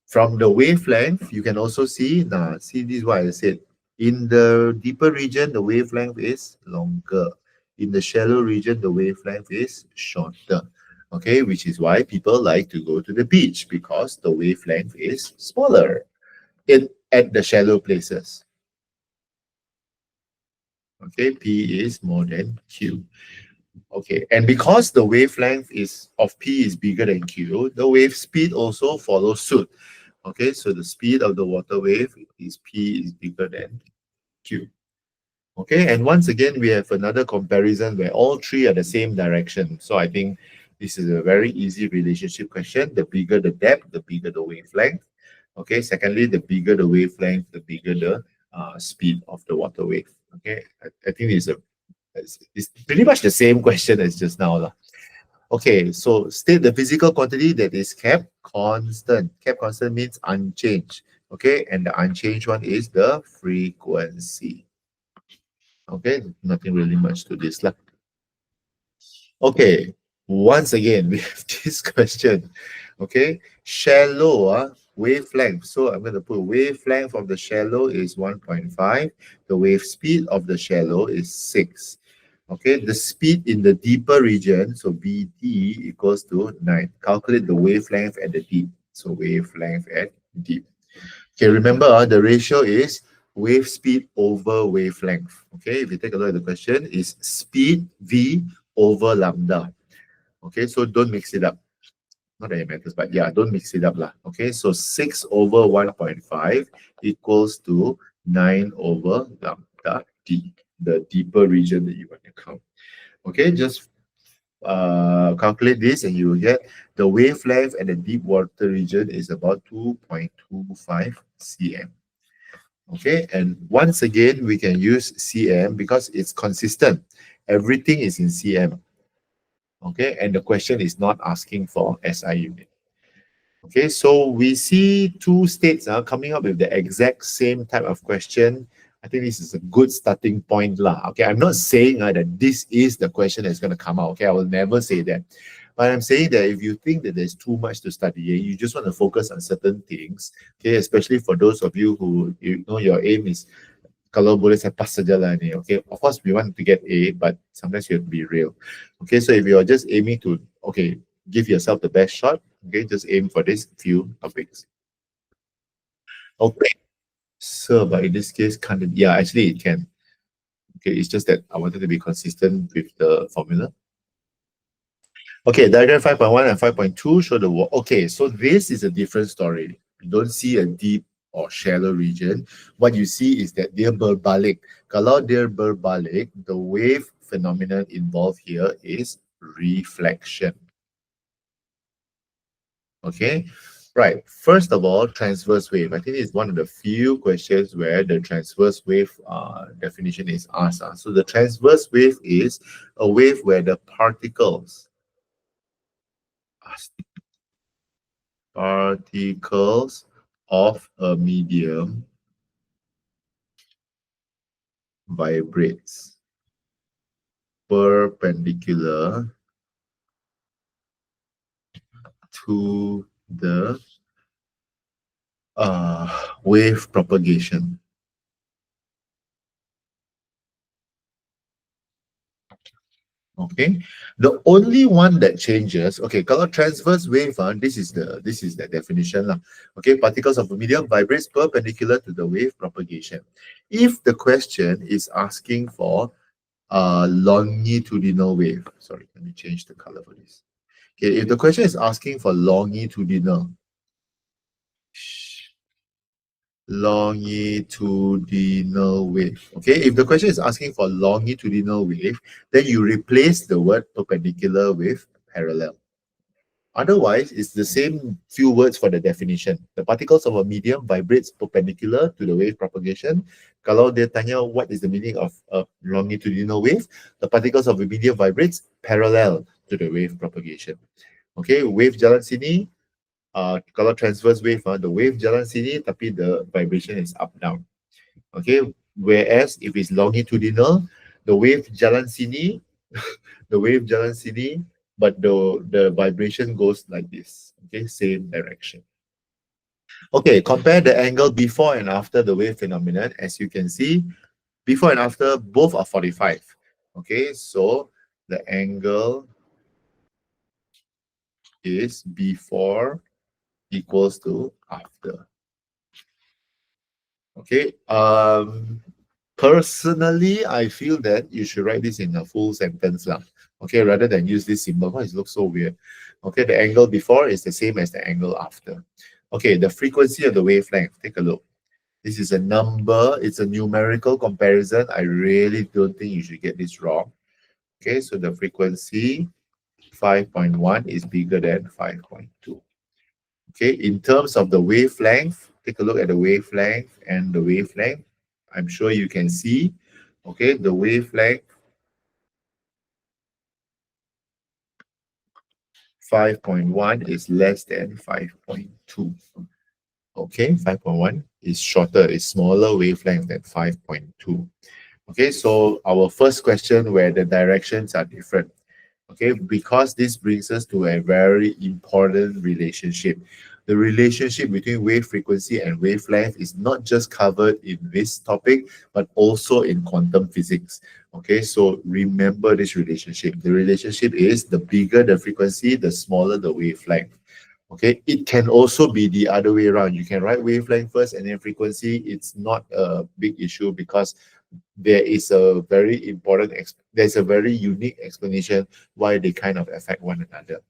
From the wavelength, you can also see, now see this is what I said. In the deeper region, the wavelength is longer. In the shallow region, the wavelength is shorter. Okay, which is why people like to go to the beach because the wavelength is smaller in at the shallow places. Okay, P is more than Q. Okay, and because the wavelength is of P is bigger than Q, the wave speed also follows suit. Okay, so the speed of the water wave is P is bigger than Q. Okay, and once again, we have another comparison where all three are the same direction. So I think this is a very easy relationship question. The bigger the depth, the bigger the wavelength. Okay, secondly, the bigger the wavelength, the bigger the speed of the water wave. Okay, I think it's pretty much the same question as just now. Lah. Okay, so state the physical quantity that is kept constant. Kept constant means unchanged. Okay, and the unchanged one is the frequency. Okay, nothing really much to this. Lah. Okay, once again, we have this question. Okay, shallow wavelength. So I'm going to put wavelength of the shallow is 1.5. The wave speed of the shallow is 6. Okay, the speed in the deeper region, so BD equals to 9. Calculate the wavelength at the deep. So wavelength at deep. Okay, remember the ratio is wave speed over wavelength. Okay, if you take a look at the question, is speed V over lambda. Okay, so don't mix it up. Not that it matters, but yeah, don't mix it up lah. Okay, so 6 over 1.5 equals to 9 over lambda D, the deeper region that you want to count. Okay, just calculate this and you will get the wavelength at the deep water region is about 2.25 cm. Okay, and once again, we can use cm because it's consistent. Everything is in cm. Okay, and the question is not asking for SI unit. Okay, so we see two states coming up with the exact same type of question. I think this is a good starting point lah. Okay, I'm not saying that this is the question that's going to come out. Okay, I will never say that. But I'm saying that if you think that there's too much to study, you just want to focus on certain things, okay, especially for those of you who, you know, your aim is, kalau boleh saya pass saja lah ni, okay, of course we want to get A, but sometimes you have to be real. Okay, so if you're just aiming to, okay, give yourself the best shot, okay, just aim for these few topics. Okay, so but in this case, can't it, yeah, actually it can. Okay, it's just that I wanted to be consistent with the formula. Okay, diagram 5.1 and 5.2 show the wall. Okay, so this is a different story. You don't see a deep or shallow region. What you see is that they're berbalik. Kalau they're berbalik, the wave phenomenon involved here is reflection. Okay, right. First of all, transverse wave. I think it's one of the few questions where the transverse wave definition is asked. So the transverse wave is a wave where the particles of a medium vibrates perpendicular to the wave propagation. Okay, the only one that changes, okay, kalau transverse wave, this is the definition lah. Okay, particles of a medium vibrates perpendicular to the wave propagation. If the question is asking for a longitudinal wave, sorry, let me change the color for this. Okay, if the question is asking for longitudinal, longitudinal wave. Okay, if the question is asking for longitudinal wave, then you replace the word perpendicular with parallel. Otherwise, it's the same few words for the definition. The particles of a medium vibrates perpendicular to the wave propagation. Kalau dia tanya what is the meaning of a longitudinal wave, the particles of a medium vibrates parallel to the wave propagation. Okay, wave jalan sini, kalau transverse wave, the wave jalan sini tapi the vibration is up down. Okay, whereas if it's longitudinal, the wave jalan sini, the wave jalan sini, but the vibration goes like this. Okay, same direction. Okay, compare the angle before and after the wave phenomenon. As you can see, before and after both are 45. Okay, so the angle is before equals to after. Okay, personally, I feel that you should write this in a full sentence lah. Okay, rather than use this symbol. Why it looks so weird? Okay, the angle before is the same as the angle after. Okay, the frequency of the wavelength. Take a look. This is a number. It's a numerical comparison. I really don't think you should get this wrong. Okay, so the frequency 5.1 is bigger than 5.2. Okay, in terms of the wavelength, take a look at the wavelength and the wavelength. I'm sure you can see, okay, the wavelength 5.1 is less than 5.2. Okay, 5.1 is shorter, is smaller wavelength than 5.2. Okay, so our first question where the directions are different. Okay, because this brings us to a very important relationship. The relationship between wave frequency and wavelength is not just covered in this topic, but also in quantum physics. Okay, so remember this relationship. The relationship is the bigger the frequency, the smaller the wavelength. Okay, it can also be the other way around. You can write wavelength first and then frequency. It's not a big issue because there is a very important, there's a very unique explanation why they kind of affect one another.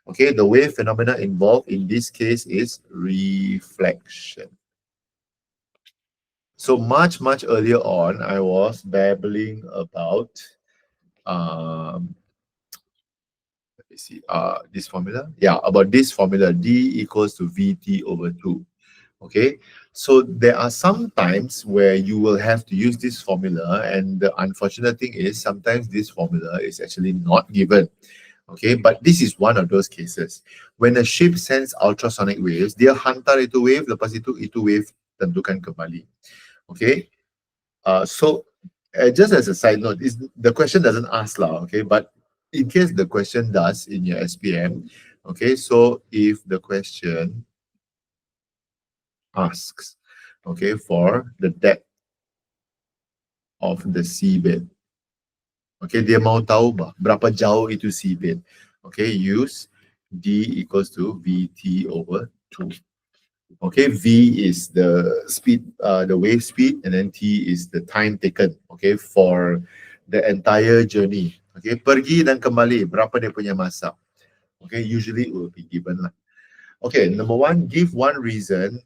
Okay, the wave phenomena involved in this case is reflection. So much earlier on, I was babbling about let me see, this formula. Yeah, about this formula, D equals to VT over 2. Okay, so there are some times where you will have to use this formula, and the unfortunate thing is sometimes this formula is actually not given. Okay, but this is one of those cases. When a ship sends ultrasonic waves, dia hantar itu wave, lepas itu wave tentukan kembali. Okay, so just as a side note, the question doesn't ask lah, okay, but in case the question does in your SPM, okay, so if the question asks, okay, for the depth of the seabed. Okay, dia mau tahu berapa jauh itu seabed. Okay, use D equals to VT over 2. Okay, V is the speed, the wave speed, and then T is the time taken, okay, for the entire journey. Okay, pergi dan kembali, berapa dia punya masa. Okay, usually it will be given lah. Okay, number one, give one reason.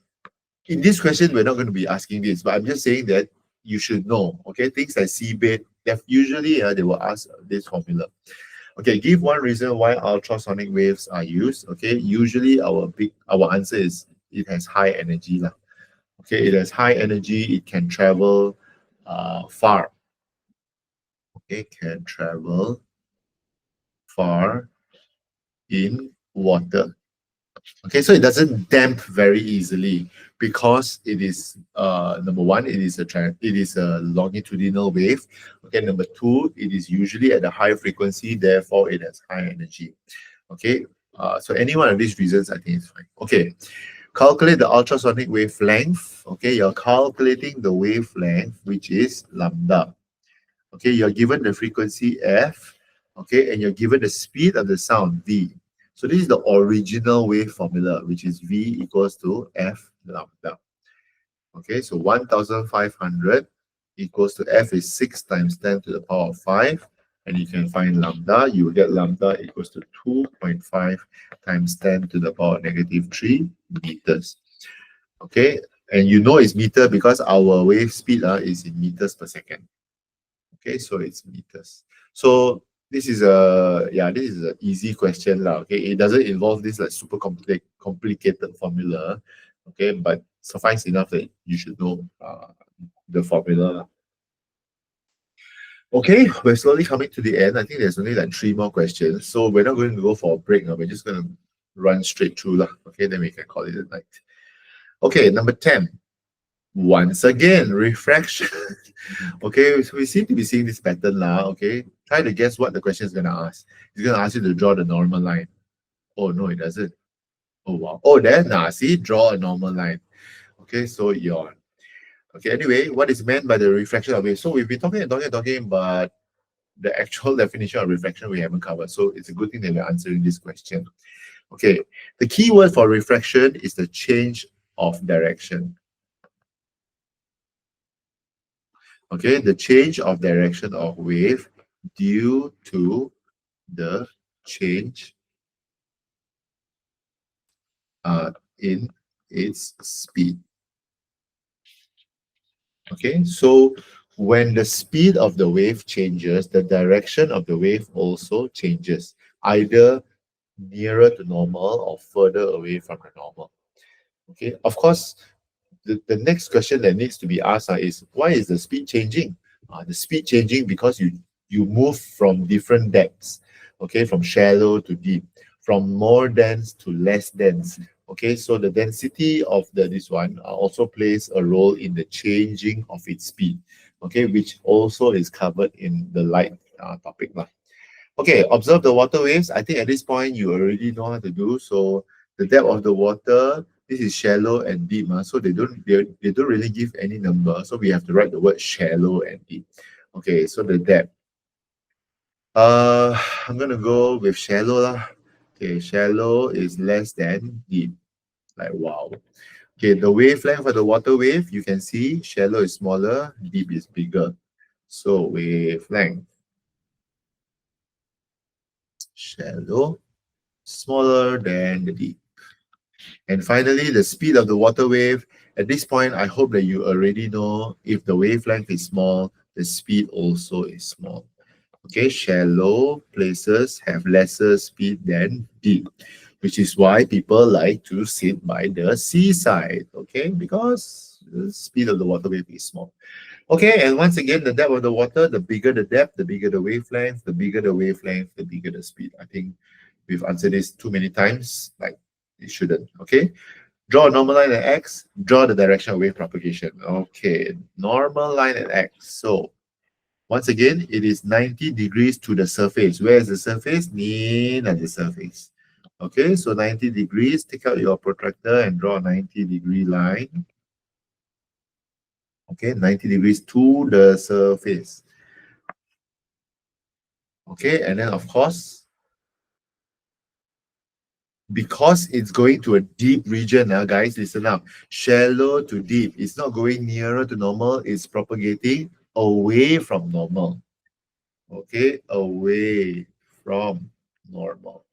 In this question, we're not going to be asking this, but I'm just saying that you should know. Okay, things like seabed, usually they will ask this formula. Okay, give one reason why ultrasonic waves are used. Okay, usually our answer is it has high energy lah. Okay, it has high energy. It can travel far. Okay, can travel far in water. Okay, so it doesn't damp very easily because it is number one, it is a longitudinal wave. Okay, number two, it is usually at a high frequency, therefore it has high energy. Okay, so any one of these reasons, I think is fine. Okay, calculate the ultrasonic wavelength. Okay, you're calculating the wavelength, which is lambda. Okay, you're given the frequency f. Okay, and you're given the speed of the sound v. So this is the original wave formula, which is V equals to F lambda. Okay, so 1,500 equals to F is 6 times 10 to the power of 5. And you can find lambda. You will get lambda equals to 2.5 times 10 to the power of -3 meters. Okay, And you know it's meter because our wave speed is in meters per second. Okay, so it's meters. So this is this is an easy question lah. Okay, it doesn't involve this like super complicated formula. Okay, but suffice enough that you should know the formula lah. Okay, we're slowly coming to the end. I think there's only like three more questions. So we're not going to go for a break. We're just going to run straight through. Lah. Okay, then we can call it a night. Okay, number 10. Once again, refraction. Okay, so we seem to be seeing this pattern now. Okay, try to guess what the question is going to ask. It's going to ask you to draw the normal line. Oh, no, it doesn't. Oh, wow. Oh, then, see, draw a normal line. Okay, so yawn. Okay, anyway, what is meant by the refraction of wave? So we've been talking, but the actual definition of refraction we haven't covered. So it's a good thing that we're answering this question. Okay, the key word for refraction is the change of direction. Okay, the change of direction of wave due to the change in its speed. Okay, so when the speed of the wave changes, the direction of the wave also changes, either nearer to normal or further away from the normal. Okay, of course, the next question that needs to be asked is why is the speed changing? The speed changing because you move from different depths, okay, from shallow to deep, from more dense to less dense. Okay, so the density of this one also plays a role in the changing of its speed, okay, which also is covered in the light topic. Okay, observe the water waves. I think at this point you already know how to do. So the depth of the water, this is shallow and deep. So they don't really give any number. So we have to write the word shallow and deep. Okay, so the depth. I'm gonna go with shallow lah. Okay, shallow is less than deep. Like wow. Okay, the wavelength for the water wave, you can see shallow is smaller, deep is bigger. So wavelength. Shallow, smaller than the deep. And finally, the speed of the water wave. At this point, I hope that you already know if the wavelength is small, the speed also is small. Okay, shallow places have lesser speed than deep, which is why people like to sit by the seaside, okay, because the speed of the water wave is small. Okay, and once again, the depth of the water, the bigger the depth, the bigger the wavelength, the bigger the wavelength, the bigger the speed. I think we've answered this too many times, like it shouldn't, okay? Draw a normal line at X, draw the direction of wave propagation. Okay, normal line at X. So once again, it is 90 degrees to the surface. Where is the surface? Near the surface. Okay, so 90 degrees, take out your protractor and draw a 90-degree line. Okay, 90 degrees to the surface. Okay, and then of course, because it's going to a deep region, guys, listen up. Shallow to deep. It's not going nearer to normal. It's propagating away from normal. Okay, away from normal.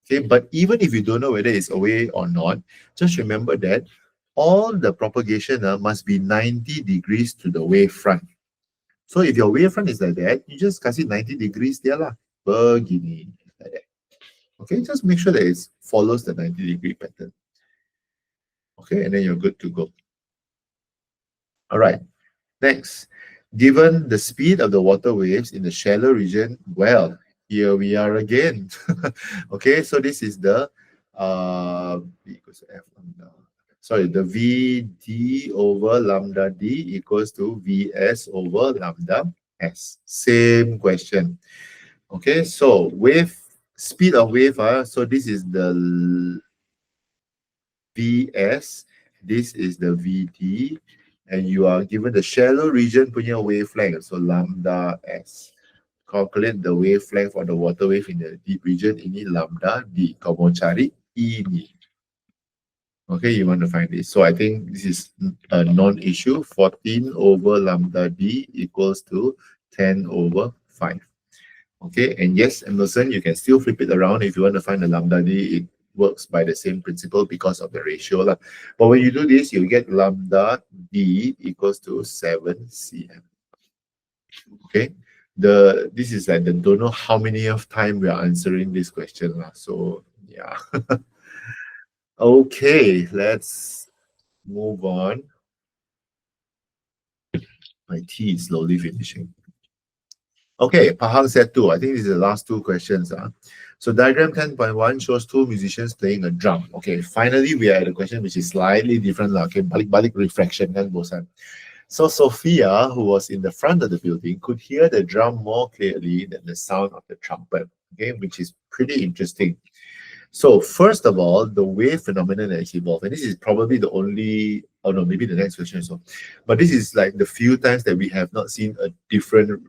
Okay, but even if you don't know whether it's away or not, just remember that all the propagation must be 90 degrees to the wave front. So if your wave front is like that, you just kasih 90 degrees there lah. Begini, like that. Okay, just make sure that it follows the 90-degree pattern. Okay, and then you're good to go. All right, next. Given the speed of the water waves in the shallow region, well, here we are again. Okay, so this is the V equals to F lambda. Sorry, the Vd over lambda d equals to Vs over lambda s. Same question. Okay, so wave speed of wave, so this is the Vs, this is the Vd, and you are given the shallow region punya wavelength, so lambda s. Calculate the wavelength for the water wave in the deep region, ini lambda d. Kau mau cari ini. Okay, you want to find this. So I think this is a non-issue. 14 over lambda d equals to 10 over 5. Okay, and yes, Emerson, you can still flip it around if you want to find the lambda d. works by the same principle because of the ratio lah. But when you do this, you get lambda D equals to 7 cm. Okay, this is like the don't know how many of time we are answering this question lah. So yeah. Okay, let's move on. My tea is slowly finishing. Okay, Pahang set 2. I think these are the last two questions. So diagram 10.1 shows two musicians playing a drum. Okay, finally we are at a question which is slightly different. Okay, balik refraction kan bosan. So Sophia, who was in the front of the building, could hear the drum more clearly than the sound of the trumpet. Okay, which is pretty interesting. So first of all, the wave phenomenon that is evolved, and this is probably the only, oh no, maybe the next question also, but this is like the few times that we have not seen a different.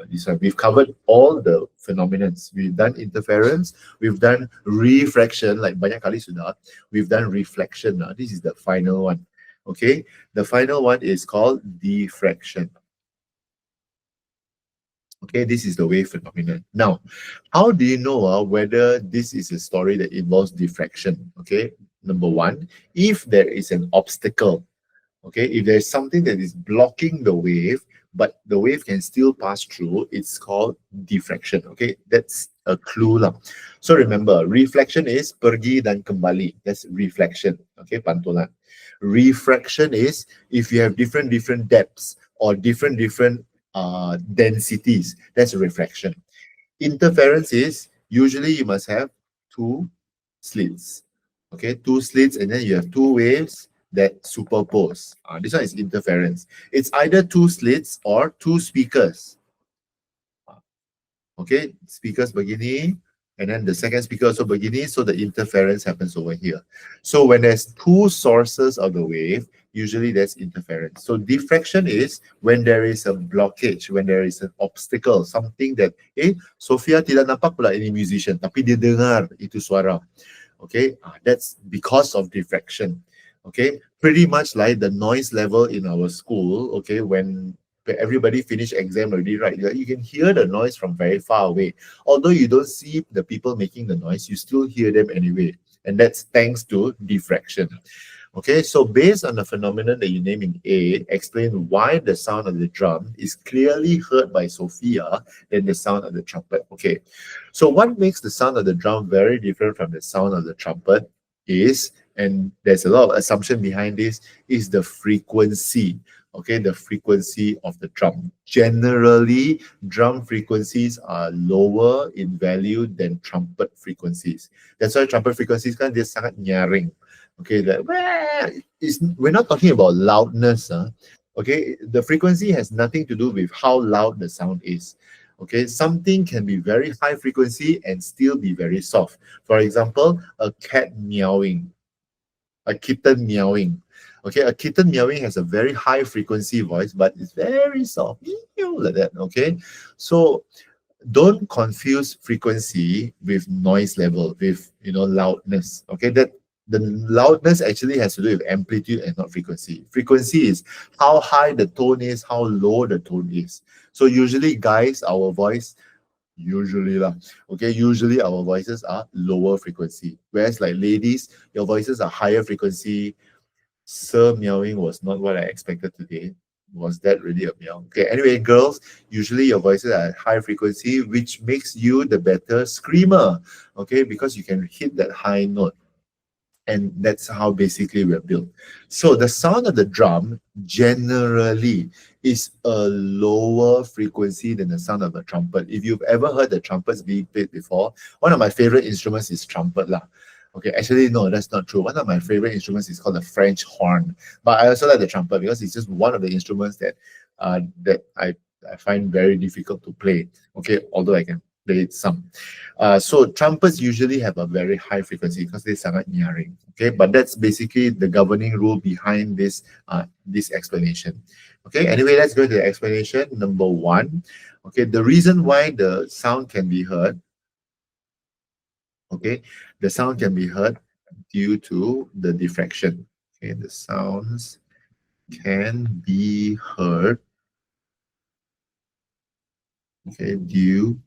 This one we've covered all the phenomenons. We've done interference, we've done refraction, like banyak kali sudah. We've done reflection. Now this is the final one. Okay, the final one is called diffraction. Okay, this is the wave phenomenon. Now, how do you know whether this is a story that involves diffraction? Okay, number one, if there is an obstacle, okay, if there's something that is blocking the wave, but the wave can still pass through, it's called diffraction. Okay, that's a clue lah. So remember, reflection is pergi dan kembali. That's reflection. Okay, pantulan. Refraction is if you have different depths or different densities. That's refraction. Interference is usually you must have two slits. Okay, two slits, and then you have two waves that superpose. This one is interference. It's either two slits or two speakers. Okay, speakers begini, and then the second speaker also begini, so the interference happens over here. So when there's two sources of the wave, usually there's interference. So diffraction is when there is a blockage, when there is an obstacle, something that, Sophia tidak nampak pula ini musician, tapi dia dengar itu suara. Okay, that's because of diffraction. Okay, pretty much like the noise level in our school. Okay, when everybody finish exam already, right? You can hear the noise from very far away. Although you don't see the people making the noise, you still hear them anyway. And that's thanks to diffraction. Okay, so based on the phenomenon that you name in A, explain why the sound of the drum is clearly heard by Sophia than the sound of the trumpet. Okay, so what makes the sound of the drum very different from the sound of the trumpet is, and there's a lot of assumption behind this, is the frequency. Okay, the frequency of the drum. Generally, drum frequencies are lower in value than trumpet frequencies. That's why trumpet frequencies kan dia sangat nyaring. Okay, that we're not talking about loudness. Okay, the frequency has nothing to do with how loud the sound is. Okay, something can be very high frequency and still be very soft. For example, a cat meowing, a kitten meowing. Okay, a kitten meowing has a very high frequency voice, but it's very soft, like that. Okay, so don't confuse frequency with noise level, with loudness. Okay, that the loudness actually has to do with amplitude and not frequency. Frequency is how high the tone is, how low the tone is. So usually, guys, our voice, usually lah, okay, usually our voices are lower frequency, whereas like ladies, your voices are higher frequency. Sir meowing was not what I expected today. Was that really a meow? Okay, anyway, girls, usually your voices are at high frequency, which makes you the better screamer, okay, because you can hit that high note. And that's how basically we're built. So the sound of the drum generally is a lower frequency than the sound of a trumpet. If you've ever heard the trumpets being played before, one of my favorite instruments is trumpet lah. Okay, actually, no, that's not true. One of my favorite instruments is called the French horn. But I also like the trumpet because it's just one of the instruments that I find very difficult to play. Okay, although I can play it some. So trumpets usually have a very high frequency because they're sangat nyaring. Okay, but that's basically the governing rule behind this this explanation. Okay, anyway, let's go to the explanation. Number one, okay, the reason why the sound can be heard. Okay, the sound can be heard due to the diffraction. Okay, the sounds can be heard, okay, due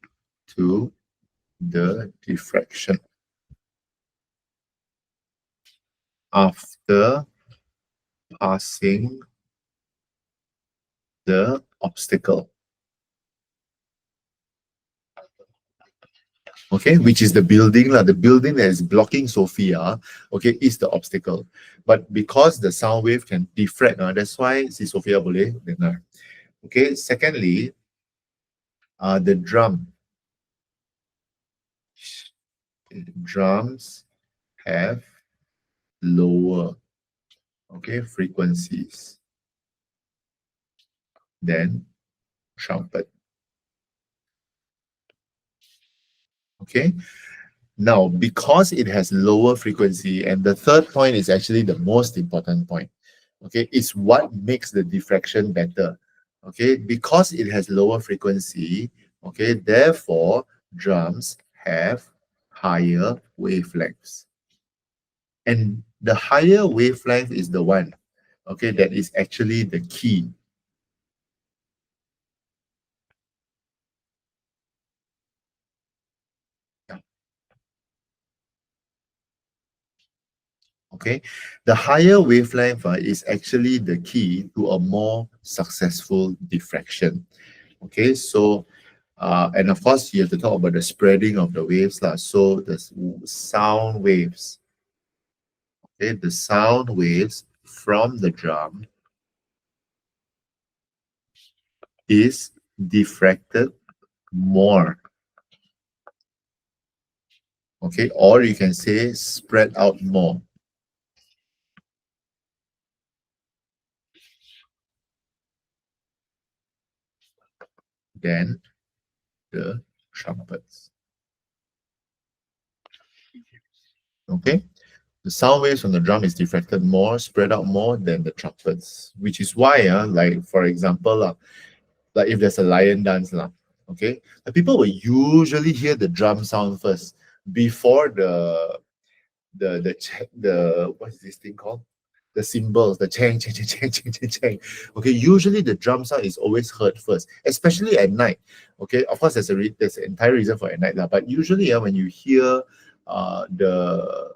to the diffraction. after passing the obstacle. Okay, which is the building, the building that is blocking Sophia, okay, is the obstacle. But because the sound wave can diffract, that's why si Sophia boleh dengar. Okay, secondly, the drums have lower, okay, frequencies than trumpet. Okay, now because it has lower frequency, and the third point is actually the most important point, okay, it's what makes the diffraction better. Okay, because it has lower frequency, okay, therefore drums have higher wavelengths. And the higher wavelength is the one, okay, that is actually the key. Yeah. Okay, the higher wavelength is actually the key to a more successful diffraction. Okay, so and of course you have to talk about the spreading of the waves lah. So the sound waves, okay, the sound waves from the drum is diffracted more. Okay, or you can say spread out more than the trumpets. Okay, the sound waves from the drum is diffracted more, spread out more than the trumpets, which is why, like for example, like if there's a lion dance, okay, the people will usually hear the drum sound first before the what is this thing called? The cymbals, the chang, chang, chang, chang, chang, chang, chang. Okay, usually the drum sound is always heard first, especially at night. Okay, of course, there's an entire reason for at night, but usually, when you hear the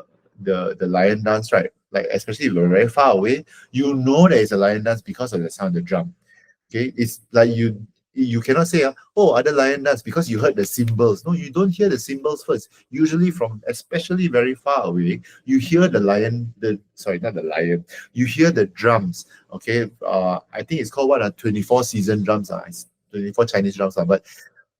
lion dance, right? Like especially if you're very far away, you know there is a lion dance because of the sound of the drum. Okay, it's like you cannot say, oh, other lion dance because you heard the cymbals. No, you don't hear the cymbals first. Usually from especially very far away, you hear the lion, the sorry, not the lion, you hear the drums. Okay, I think it's called what, 24 season drums, 24 Chinese drums, but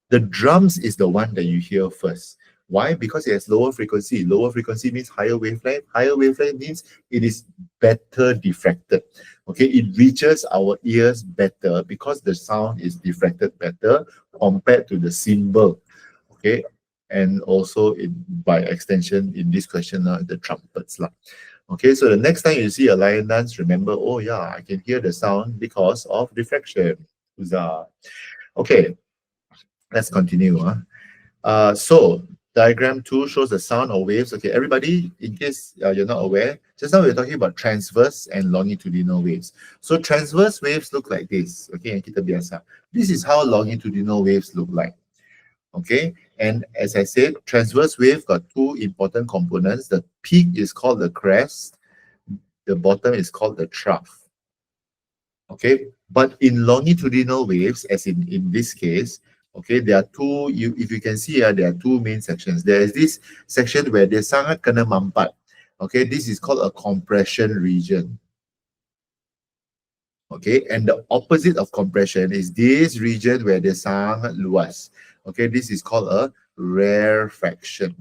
the drums is the one that you hear first. Why? Because it has lower frequency. Lower frequency means higher wavelength. Higher wavelength means it is better diffracted. Okay, it reaches our ears better because the sound is diffracted better compared to the cymbal. Okay, and also by extension in this question, the trumpets. Okay, so the next time you see a lion dance, remember, oh yeah, I can hear the sound because of diffraction. Huzzah. Okay, let's continue. So diagram 2 shows the sound or waves. Okay, everybody, in case you're not aware, just now we are talking about transverse and longitudinal waves. So transverse waves look like this. Okay, and kita biasa. This is how longitudinal waves look like. Okay, and as I said, transverse wave got two important components. The peak is called the crest. The bottom is called the trough. Okay, but in longitudinal waves, as in this case, okay, there are two, if you can see, there are two main sections. There is this section where dia sangat kena mampat. Okay, this is called a compression region. Okay, and the opposite of compression is this region where dia sangat luas. Okay, this is called a rarefaction.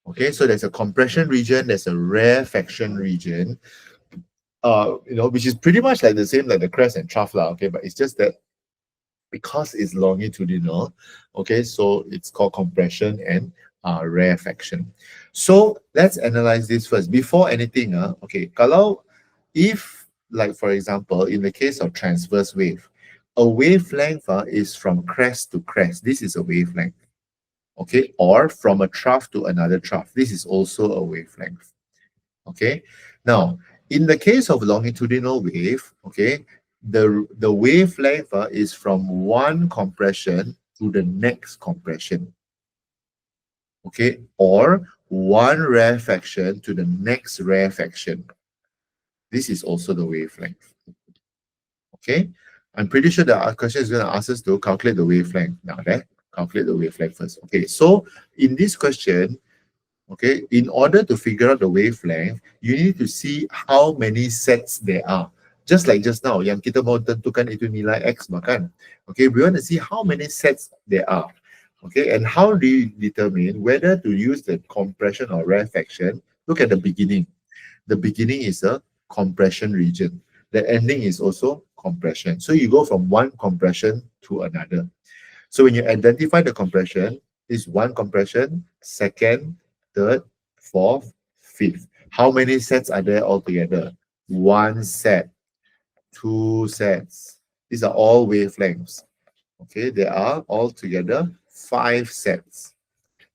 Okay, so there's a compression region, there's a rarefaction region, which is pretty much like the same like the crest and trough, okay, but it's just that because it's longitudinal, okay, so it's called compression and rarefaction. So let's analyze this first. Before anything, okay, kalau if, like for example, in the case of transverse wave, a wavelength is from crest to crest. This is a wavelength. Okay, or from a trough to another trough. This is also a wavelength. Okay, now in the case of longitudinal wave, okay, the wavelength is from one compression to the next compression. Okay, or one rarefaction to the next rarefaction. This is also the wavelength. Okay, I'm pretty sure the question is going to ask us to calculate the wavelength. Now, that calculate the wavelength first. Okay, so in this question, okay, in order to figure out the wavelength, you need to see how many sets there are. Just like just now, yang kita mau tentukan itu nilai X makan. Okay, we want to see how many sets there are. Okay, and how do you determine whether to use the compression or rarefaction? Look at the beginning. The beginning is a compression region. The ending is also compression. So you go from one compression to another. So when you identify the compression, is one compression, second, third, fourth, fifth. How many sets are there altogether? One set, two sets. These are all wavelengths. Okay, there are altogether five sets.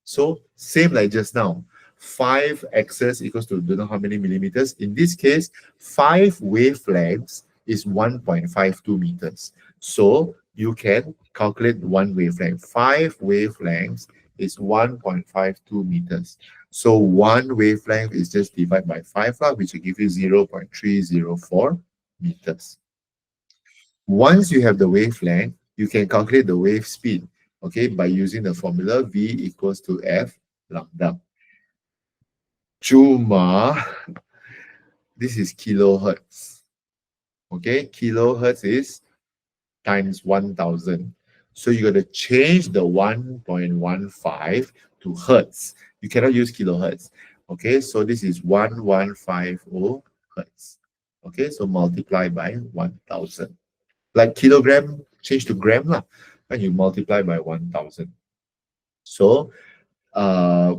So same like just now, 5 x's equals to don't know how many millimeters. In this case, 5 wavelengths is 1.52 meters. So you can calculate one wavelength. 5 wavelengths is 1.52 meters. So one wavelength is just divided by 5, which will give you 0.304 meters. Once you have the wavelength, you can calculate the wave speed, okay, by using the formula V equals to F lambda. Cuma, this is kilohertz. Okay, kilohertz is times 1000. So you got to change the 1.15 to hertz. You cannot use kilohertz. Okay, so this is 1150 hertz. Okay, so multiply by 1000. Like kilogram change to gram lah, and you multiply by 1000. So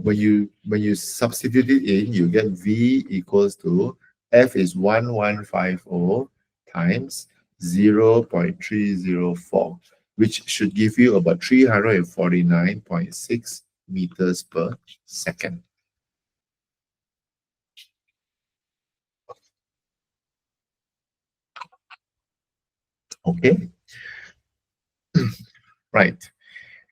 when you substitute it in, you get V equals to F is 1150 times 0.304, which should give you about 349.6 meters per second. Okay, right.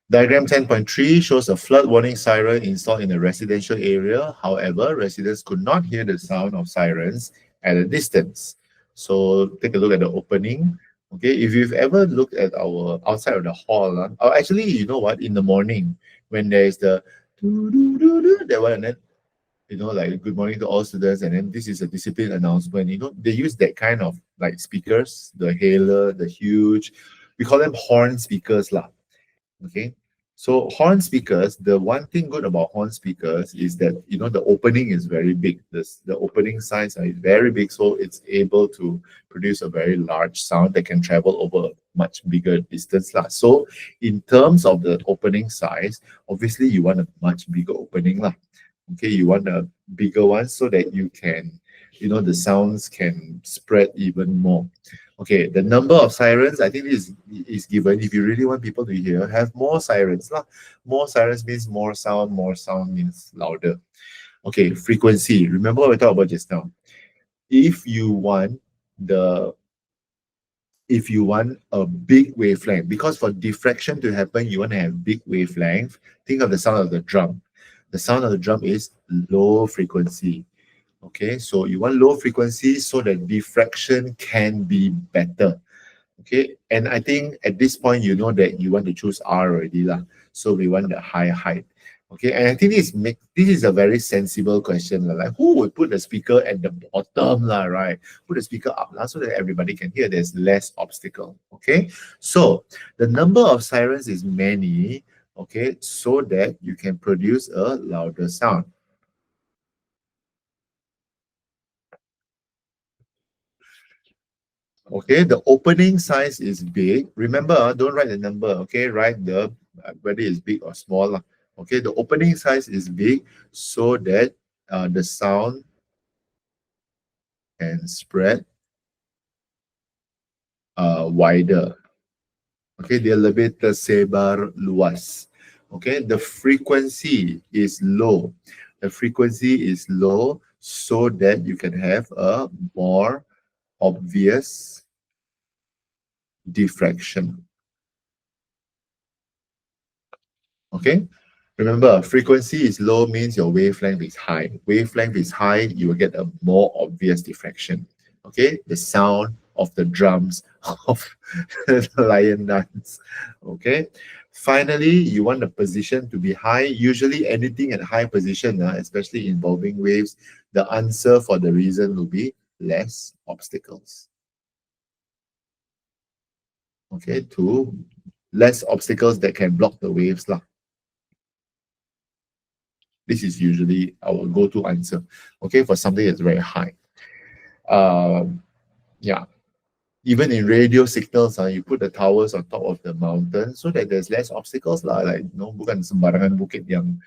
Diagram 10.3 shows a flood warning siren installed in a residential area. However, residents could not hear the sound of sirens at a distance. So take a look at the opening. Okay, if you've ever looked at our outside of the hall, actually, you know what? In the morning, when there is the that one, and then like good morning to all students, and then this is a discipline announcement. They use that kind of like speakers, the hailer, the huge, we call them horn speakers, lah. Okay. So horn speakers, the one thing good about horn speakers is that the opening is very big. The opening size is very big, so it's able to produce a very large sound that can travel over a much bigger distance. So in terms of the opening size, obviously you want a much bigger opening. Okay, you want a bigger one so that you can, the sounds can spread even more. Okay, the number of sirens, I think is given. If you really want people to hear, have more sirens. More sirens means more sound means louder. Okay, frequency. Remember what we talked about just now. If you want a big wavelength, because for diffraction to happen, you want to have big wavelength. Think of the sound of the drum. The sound of the drum is low frequency. Okay, so you want low frequency so that diffraction can be better. Okay, and I think at this point you know that you want to choose R already lah. So we want the high height. Okay, and I think this is a very sensible question lah. Like who would put the speaker at the bottom lah, right? Put the speaker up lah so that everybody can hear. There's less obstacle. Okay, so the number of sirens is many. Okay, so that you can produce a louder sound. Okay, the opening size is big. Remember, don't write the number. Okay, write the whether it's big or small. Okay, the opening size is big so that the sound can spread wider. Okay, dia lebih tersebar luas. Okay, the frequency is low. The frequency is low so that you can have a more obvious diffraction. Okay, Remember, frequency is low means your wavelength is high. Wavelength is high, you will get a more obvious diffraction. Okay, the sound of the drums of the lion dance. Okay, finally, you want the position to be high. Usually, anything at high position, especially involving waves, the answer for the reason will be less obstacles. Okay, two, less obstacles that can block the waves lah. This is usually our go-to answer, okay, for something that's very high. Um, yeah, even in radio signals, you put the towers on top of the mountain so that there's less obstacles lah. Like, bukan sembarangan bukit yang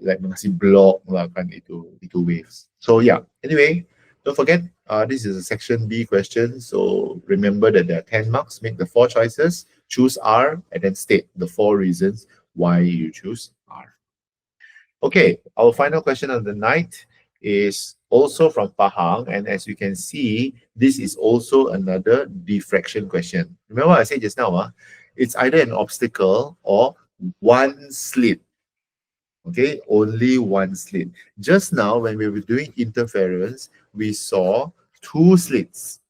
like masih block lah kan itu waves. So yeah, anyway, don't forget, this is a section B question. So remember that there are 10 marks. Make the 4 choices, choose R, and then state the 4 reasons why you choose R. Okay, our final question of the night is also from Pahang, and as you can see, this is also another diffraction question. Remember what I said just now, it's either an obstacle or one slit. Okay, only one slit. Just now, when we were doing interference, we saw 2 slits.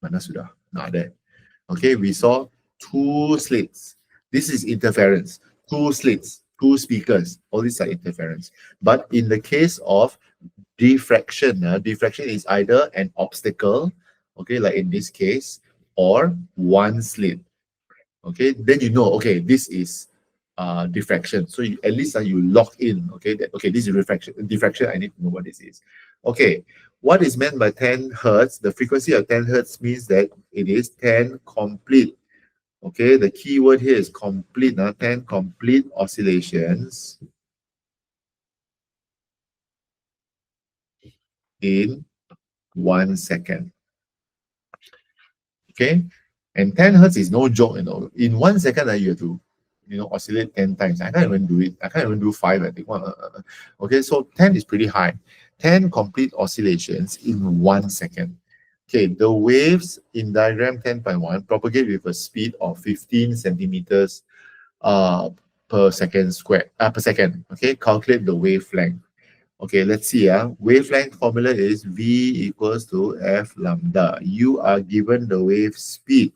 Mana sudah? Not there. Okay, we saw 2 slits. This is interference. 2 slits, 2 speakers. All these are interference. But in the case of diffraction, diffraction is either an obstacle, okay, like in this case, or one slit. Okay, then you know, okay, this is diffraction. So at least you lock in, okay, that okay, this is diffraction. I need to know what this is. Okay, what is meant by 10 hertz? The frequency of 10 hertz means that it is 10 complete. Okay, the key word here is complete. 10 complete oscillations in 1 second. Okay, and 10 hertz is no joke, In 1 second, you have to, oscillate 10 times. I can't even do it. I can't even do 5, I think. Okay, so 10 is pretty high. 10 complete oscillations in 1 second. Okay, the waves in diagram 10.1 propagate with a speed of 15 centimeters per second square, per second. Okay, calculate the wavelength. Okay, let's see. Wavelength formula is V equals to F lambda. You are given the wave speed.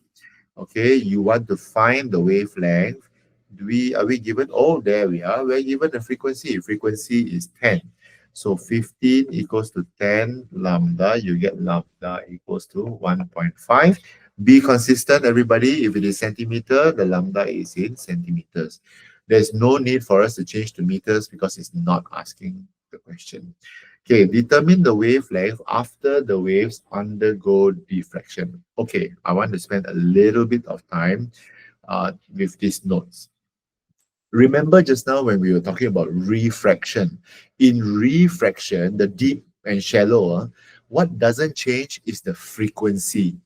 Okay, you want to find the wavelength. Are we given? Oh, there we are. We're given the frequency. Frequency is 10. So 15 equals to 10 lambda. You get lambda equals to 1.5. Be consistent, everybody. If it is centimeter, the lambda is in centimeters. There's no need for us to change to meters because it's not asking the question. Okay, determine the wavelength after the waves undergo diffraction. Okay, I want to spend a little bit of time with these notes. Remember just now when we were talking about refraction. In refraction, the deep and shallow, what doesn't change is the frequency.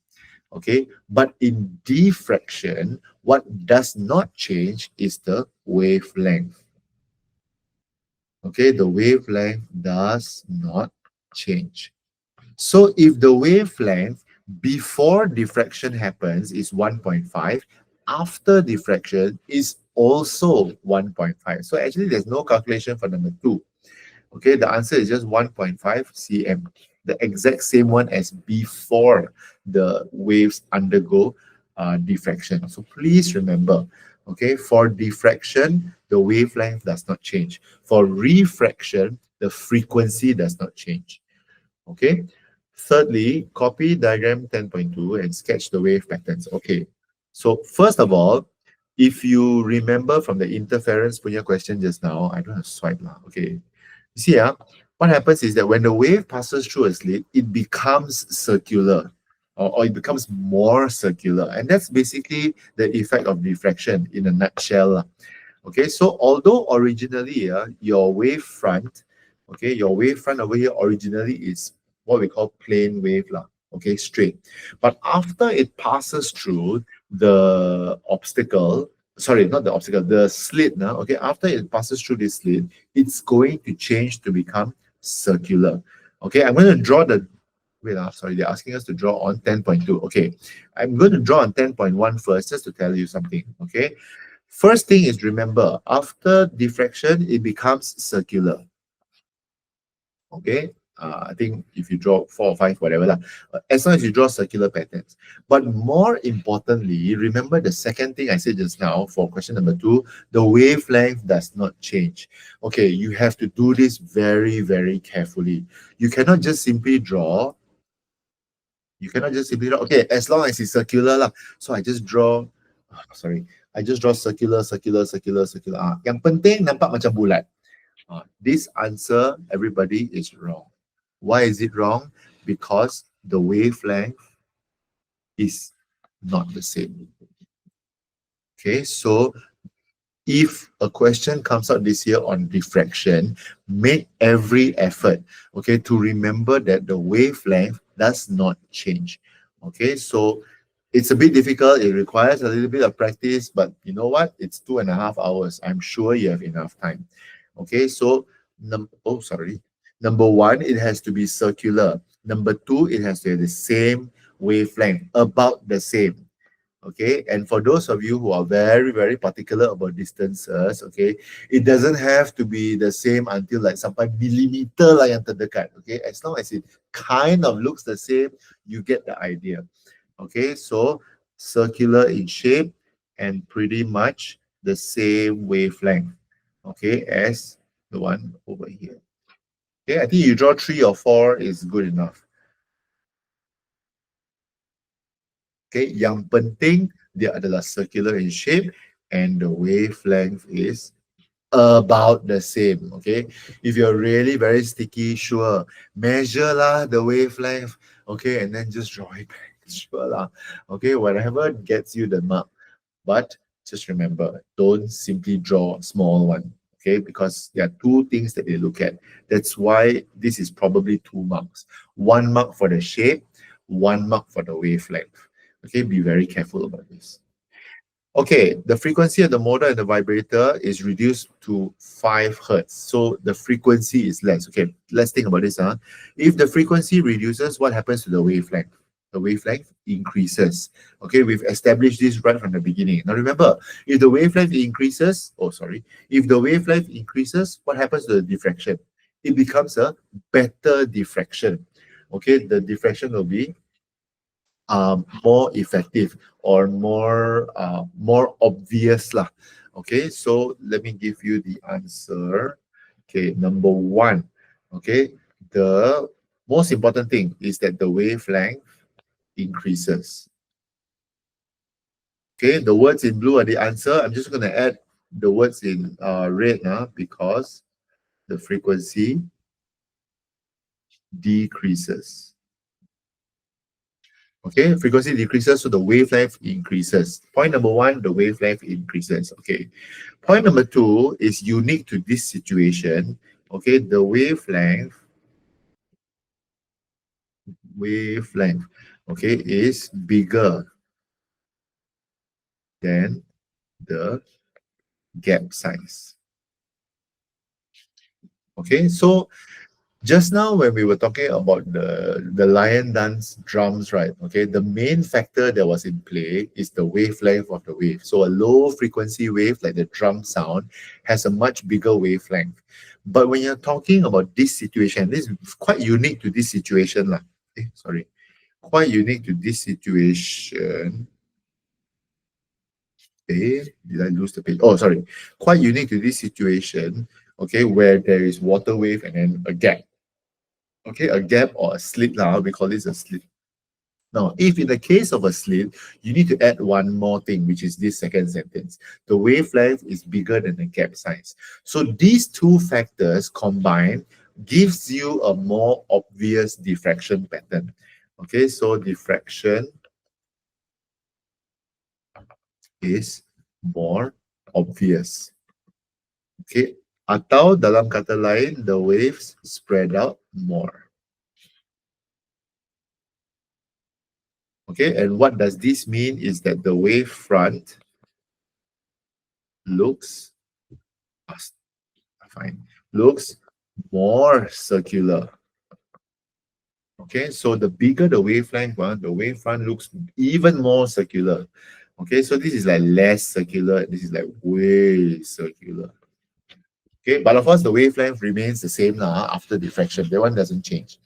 Okay, but in diffraction, what does not change is the wavelength. Okay, the wavelength does not change. So if the wavelength before diffraction happens is 1.5, after diffraction is also 1.5. So actually there's no calculation for number 2. Okay, the answer is just 1.5 cm, the exact same one as before the waves undergo diffraction. So please remember, okay, for diffraction, the wavelength does not change. For refraction, the frequency does not change. Okay. Thirdly, copy diagram 10.2 and sketch the wave patterns. Okay. So first of all, if you remember from the interference punya question just now, I don't have swipe lah. Okay. You see, what happens is that when the wave passes through a slit, it becomes circular, or it becomes more circular. And that's basically the effect of diffraction in a nutshell. Okay, so although originally your wave front, okay, your wave front over here originally is what we call plane wave, okay, straight. But after it passes through the obstacle, sorry, not the obstacle, the slit, okay, after it passes through this slit, it's going to change to become circular. Okay, I'm going to draw the, wait, sorry, they're asking us to draw on 10.2. Okay, I'm going to draw on 10.1 first, just to tell you something, okay. First thing is, remember, after diffraction, it becomes circular. Okay, I think if you draw four or five, whatever lah, as long as you draw circular patterns. But more importantly, remember the second thing I said just now for question number two, the wavelength does not change. Okay, you have to do this very, very carefully. You cannot just simply draw. You cannot just simply draw. Okay, as long as it's circular lah. So I just draw. Sorry, I just draw circular, circular, circular, circular. Yang penting nampak macam bulat. This answer, everybody, is wrong. Why is it wrong? Because the wavelength is not the same. Okay, so if a question comes out this year on diffraction, make every effort, okay, to remember that the wavelength does not change. Okay, so it's a bit difficult. It requires a little bit of practice, but you know what? It's 2.5 hours. I'm sure you have enough time. Okay, so number one, it has to be circular. Number two, it has to have the same wavelength, about the same. Okay, and for those of you who are very, very particular about distances, okay, it doesn't have to be the same until like sampai millimeter lah yang terdekat. Okay, as long as it kind of looks the same, you get the idea. Okay, so circular in shape and pretty much the same wavelength, okay, as the one over here. Okay, I think you draw 3 or 4 is good enough. Okay, yang penting dia adalah circular in shape and the wavelength is about the same. Okay, if you're really very sticky, sure, measure lah the wavelength, okay, and then just draw it back. Sure lah. Okay, whatever gets you the mark. But just remember, don't simply draw a small one. Okay, because there are two things that they look at. That's why this is probably 2 marks. 1 mark for the shape, 1 mark for the wavelength. Okay, be very careful about this. Okay, the frequency of the motor and the vibrator is reduced to 5 hertz. So the frequency is less. Okay, let's think about this. If the frequency reduces, what happens to the wavelength? The wavelength increases. Okay, we've established this right from the beginning. Now remember, if the wavelength increases, if the wavelength increases, what happens to the diffraction? It becomes a better diffraction. Okay, the diffraction will be more effective or more obvious lah. Okay, so let me give you the answer. Okay, number one. Okay, the most important thing is that the wavelength increases. Okay, the words in blue are the answer. I'm just going to add the words in red because the frequency decreases. Okay, frequency decreases, so the wavelength increases. Point number one, the wavelength increases. Okay, point number two is unique to this situation. Okay, the wavelength, okay, is bigger than the gap size. Okay, so just now when we were talking about the lion dance drums, right? Okay, the main factor that was in play is the wavelength of the wave. So a low frequency wave like the drum sound has a much bigger wavelength. But when you're talking about this situation, this is quite unique to this situation lah. Quite unique to this situation. Okay, did I lose the page? Oh, sorry. Quite unique to this situation, okay, where there is water wave and then a gap. Okay, a gap or a slit lah, we call this a slit. Now, if in the case of a slit, you need to add one more thing, which is this second sentence. The wavelength is bigger than the gap size. So these two factors combined gives you a more obvious diffraction pattern. Okay, so diffraction is more obvious. Okay, atau dalam kata lain, the waves spread out more. Okay, and what does this mean is that the wave front looks more circular. Okay, so the bigger the wavelength, the wave front looks even more circular. Okay, so this is like less circular, this is like way circular. Okay, but of course the wavelength remains the same now after diffraction. That one doesn't change.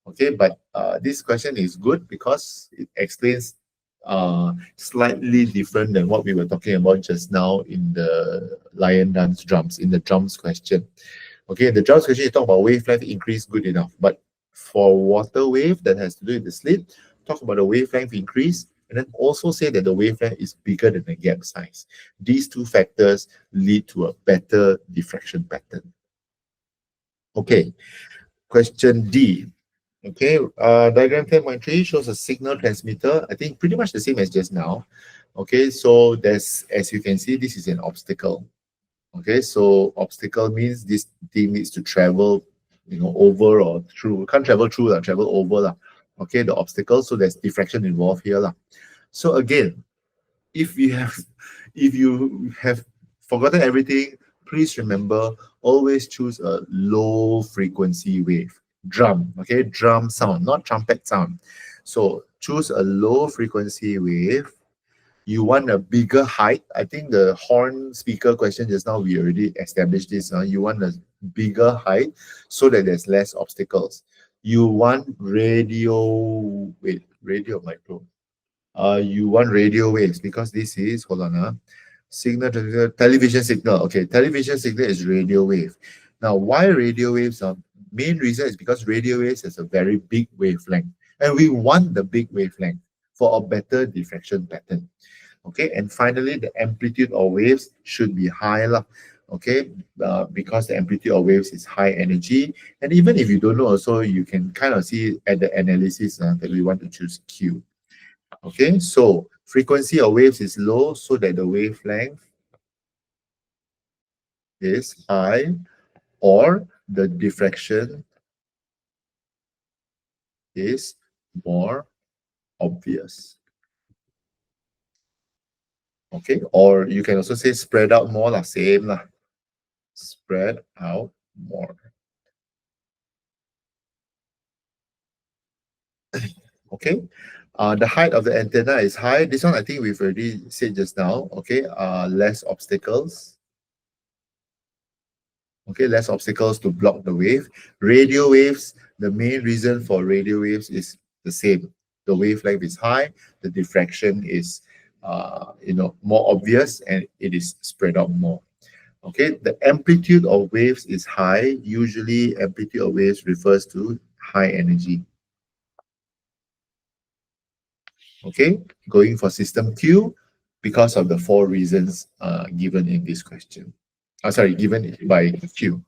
Okay, but this question is good because it explains slightly different than what we were talking about just now in the lion dance drums, in the drums question. Okay, in the drums question, you talk about wavelength increase, good enough. But for water wave that has to do with the slit, talk about the wavelength increase, and then also say that the wavelength is bigger than the gap size. These two factors lead to a better diffraction pattern. Okay, question D. Okay, diagram 10.3 shows a signal transmitter. I think pretty much the same as just now. Okay, so there's, as you can see, this is an obstacle. Okay, so obstacle means this thing needs to travel, over or through. Can't travel through, travel over. Okay, the obstacle, so there's diffraction involved here. So again, if you have if you have forgotten everything, please remember, always choose a low frequency wave. Drum, okay, drum sound, not trumpet sound. So choose a low frequency wave. You want a bigger height. I think the horn speaker question just now, we already established this. You want a bigger height so that there's less obstacles. You want radio micro. You want radio waves because this is, hold on, signal to television signal. Okay, television signal is radio wave. Now, why radio waves? Main reason is because radio waves has a very big wavelength, and we want the big wavelength for a better diffraction pattern. Okay, and finally, the amplitude of waves should be high, okay, because the amplitude of waves is high energy. And even if you don't know, also you can kind of see at the analysis that we want to choose Q. Okay, so frequency of waves is low so that the wavelength is high, or the diffraction is more obvious. Okay, or you can also say spread out more, same lah. Spread out more. Okay, the height of the antenna is high. This one I think we've already said just now. Okay, less obstacles. Okay, less obstacles to block the wave. Radio waves, the main reason for radio waves is the same. The wavelength is high, the diffraction is more obvious, and it is spread out more. Okay, the amplitude of waves is high. Usually amplitude of waves refers to high energy. Okay, going for system Q because of the four reasons given in this question. Sorry, given by Q.